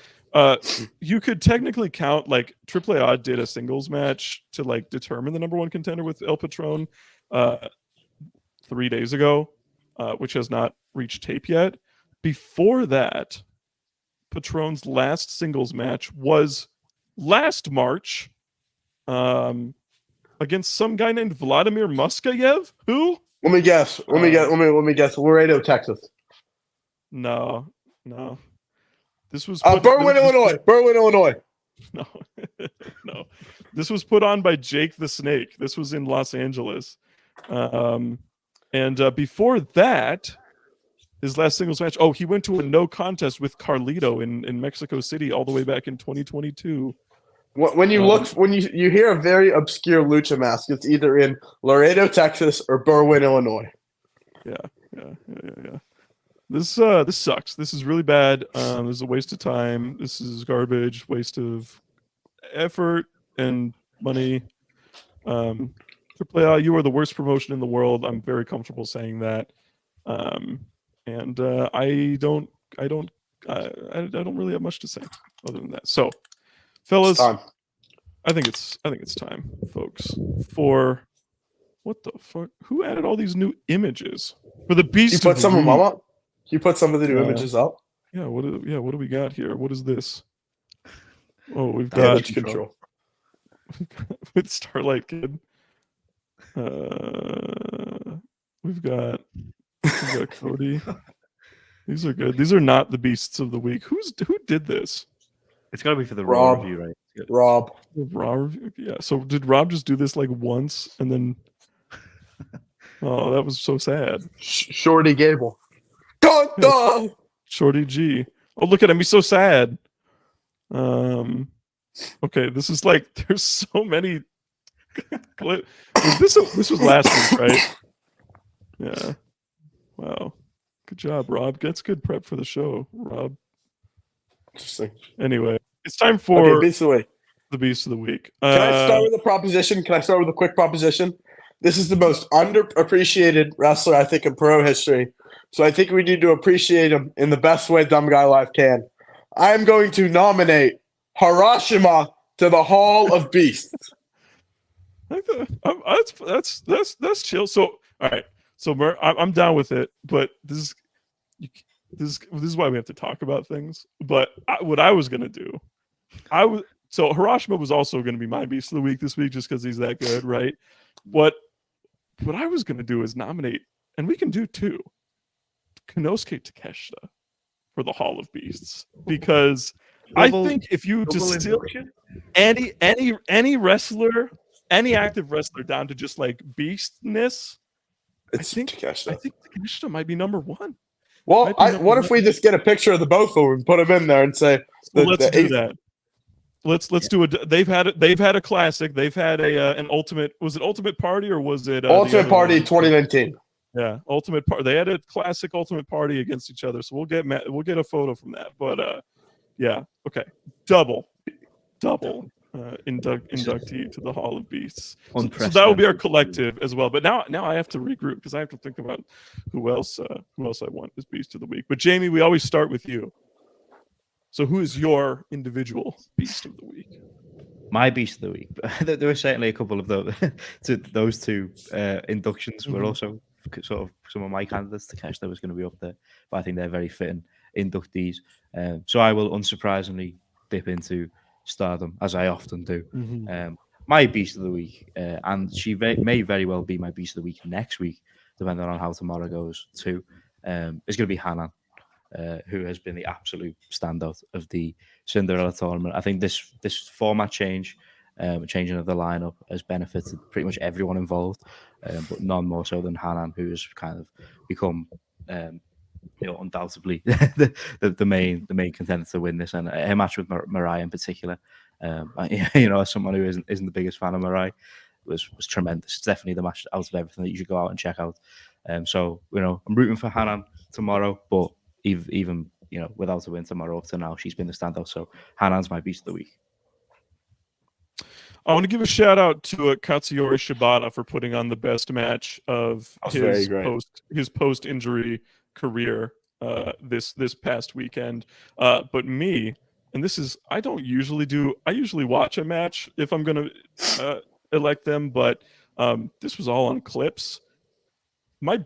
you could technically count like AAA did a singles match to like determine the number one contender with El Patron 3 days ago, which has not reached tape yet. Before that, Patron's last singles match was last March against some guy named Vladimir Muskayev. Who? Let me guess. Let me guess. Laredo, Texas. No. This was Berwyn, Illinois. No. This was put on by Jake the Snake. This was in Los Angeles. And before that, his last singles match. Oh, he went to a no contest with Carlito in Mexico City all the way back in 2022. When you look, when you hear a very obscure lucha mask, it's either in Laredo, Texas, or Berwyn, Illinois. Yeah. This sucks. This is really bad. This is a waste of time. This is garbage. Waste of effort and money. AAA, you are the worst promotion in the world. I'm very comfortable saying that. And I don't really have much to say other than that. So, fellas, I think it's time, folks, for what the fuck? Who added all these new images for the Beast? You put some of them up. You put some of the new images up. Yeah. What do we got here? What is this? Oh, we've got Damage control. with Starlight Kid. We've got Cody. These are good. These are not the Beasts of the Week. Who did this? It's got to be for the Raw review, right? Rob. The Raw review? Yeah. So did Rob just do this like once and then? Oh, that was so sad. Shorty Gable. Shorty G. Oh, look at him. He's so sad. Okay, this is like there's so many. This was last week, right? Yeah. Wow. Good job, Rob. That's good prep for the show, Rob. Interesting. Anyway, it's time for Beast of the Week. The Beast of the Week. Can I start with a proposition? Can I start with a quick proposition? This is the most underappreciated wrestler, I think, in pro history. So I think we need to appreciate him in the best way Dumb Guy Life can. I am going to nominate Hiroshima to the Hall of Beasts. That's chill. So all right, so I'm down with it, but this is why we have to talk about things. But what I was gonna do, so Hiroshima was also gonna be my Beast of the Week this week, just because he's that good, right? What I was gonna do is nominate, and we can do two, Konosuke Takeshita for the Hall of Beasts, because I think if you distill any wrestler, any active wrestler down to just like beastness, I think Takeshita might be number one. Well, what if we just get a picture of the both of them and put them in there and say, let's do that. Let's do it. They've had a classic. They've had an ultimate. Was it Ultimate Party or was it Ultimate Party 2019? Yeah, Ultimate Party. They had a classic Ultimate Party against each other. So we'll get a photo from that. But yeah, okay, double inductee to the Hall of Beasts. So that will be our collective as well. But now I have to regroup because I have to think about who else I want as Beast of the Week. But Jamie, we always start with you. So who is your individual Beast of the Week? My Beast of the Week. There were certainly a couple of those two inductions were also sort of some of my candidates. Takeshita was going to be up there, but I think they're very fitting inductees. So I will unsurprisingly dip into Stardom, as I often do. My Beast of the Week, and she may very well be my Beast of the Week next week, depending on how tomorrow goes too, is going to be Hanan, who has been the absolute standout of the Cinderella tournament. I think this format change, changing of the lineup, has benefited pretty much everyone involved, but none more so than Hanan, who has kind of become undoubtedly the main contender to win this, and her match with Mariah in particular. As someone who isn't the biggest fan of Mariah, was tremendous. It's definitely the match out of everything that you should go out and check out. So I'm rooting for Hanan tomorrow, but even without a win tomorrow up to now, she's been the standout. So Hanan's my Beast of the Week. I want to give a shout out to Katsuyori Shibata for putting on the best match of his post injury career this past weekend. But me, and this is I usually watch a match if I'm gonna elect them, but this was all on clips. I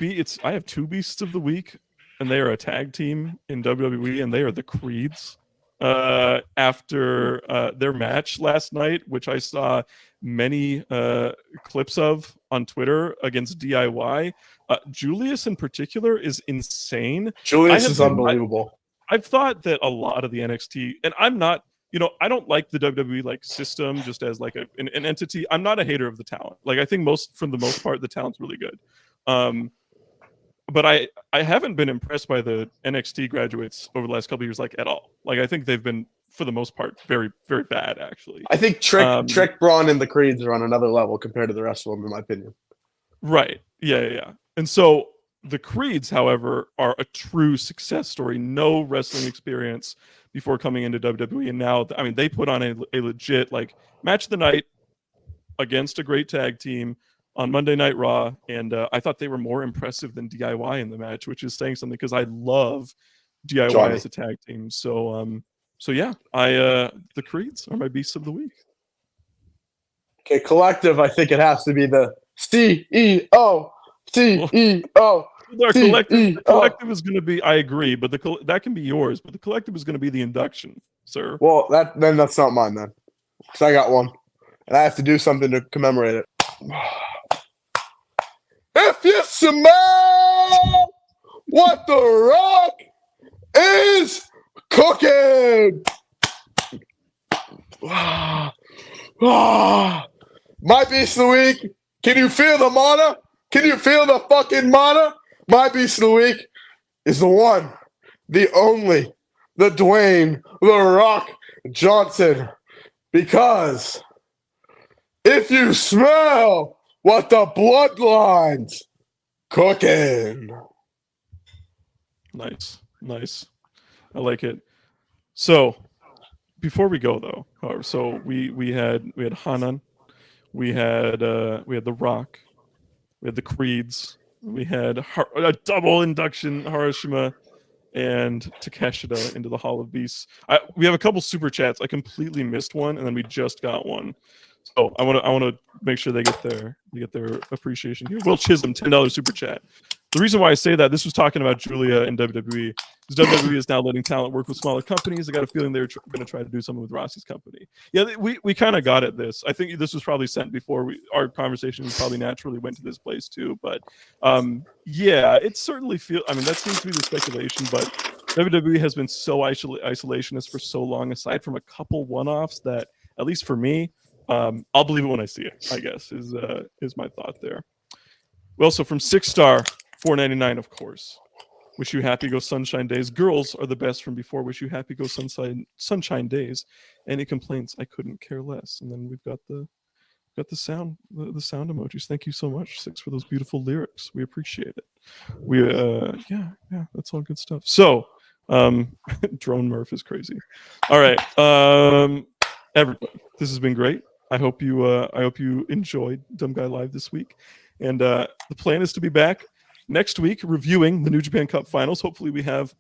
have two Beasts of the Week, and they are a tag team in WWE, and they are the Creeds. After their match last night, which I saw many clips of on Twitter against DIY, Julius in particular is insane. Julius is unbelievable. I've thought that a lot of the NXT, and I'm not, I don't like the WWE system just as like an entity. I'm not a hater of the talent. Like I think for the most part, the talent's really good. but I haven't been impressed by the NXT graduates over the last couple of years, like at all. Like I think they've been, for the most part, very, very bad actually. I think Trick, Braun, and the Creeds are on another level compared to the rest of them, in my opinion. Right. Yeah. And so the Creeds, however, are a true success story. No wrestling experience before coming into WWE, and now, I mean, they put on a legit like match of the night against a great tag team on Monday Night Raw, and I thought they were more impressive than DIY in the match, which is saying something because I love DIY Johnny. as a tag team. So yeah, the Creeds are my beasts of the week. Okay, collective. I think it has to be the CEO. CEO. The collective is going to be. I agree, but that can be yours. But the collective is going to be the induction, sir. Well, that's not mine then, because I got one, and I have to do something to commemorate it. If you smell what the Rock is cooking, my beast of the week. Can you feel the mana? Can you feel the fucking mana? My beast of the week is the one, the only, the Dwayne The Rock Johnson. Because if you smell what the bloodline's cooking. Nice. I like it. So before we go though, however, so we had Hanan, we had The Rock, we had the Creeds, we had a double induction, Harashima and Takeshita into the Hall of Beasts. We have a couple super chats. I completely missed one, and then we just got one. So I want to make sure they get their appreciation here. Will Chisholm, $10 super chat. The reason why I say that, this was talking about Julia and WWE. Because WWE is now letting talent work with smaller companies. I got a feeling they're going to try to do something with Rossi's company. Yeah, we kind of got at this. I think this was probably sent before our conversation probably naturally went to this place too. But yeah, it certainly feels. I mean, that seems to be the speculation. But WWE has been so isolationist for so long, aside from a couple one-offs, that at least for me, I'll believe it when I see it, I guess, is my thought there. Well, so from 6-star, $4.99, of course. Wish you happy go sunshine days. Girls are the best from before. Wish you happy go sunshine days. Any complaints? I couldn't care less. And then we've got the sound emojis. Thank you so much, Six, for those beautiful lyrics. We appreciate it. Yeah, that's all good stuff. So, Drone Murph is crazy. All right, everybody, this has been great. I hope you enjoyed Dumb Guy Live this week, and the plan is to be back next week reviewing the New Japan Cup Finals. Hopefully, we have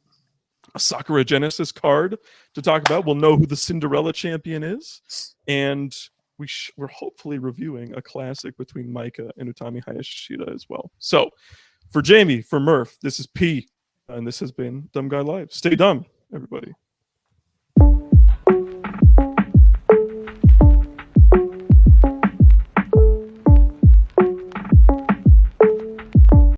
a Sakura Genesis card to talk about. We'll know who the Cinderella champion is, and we're hopefully reviewing a classic between Maika and Utami Hayashishita as well. So, for Jamie, for Murph, this is P, and this has been Dumb Guy Live. Stay dumb, everybody.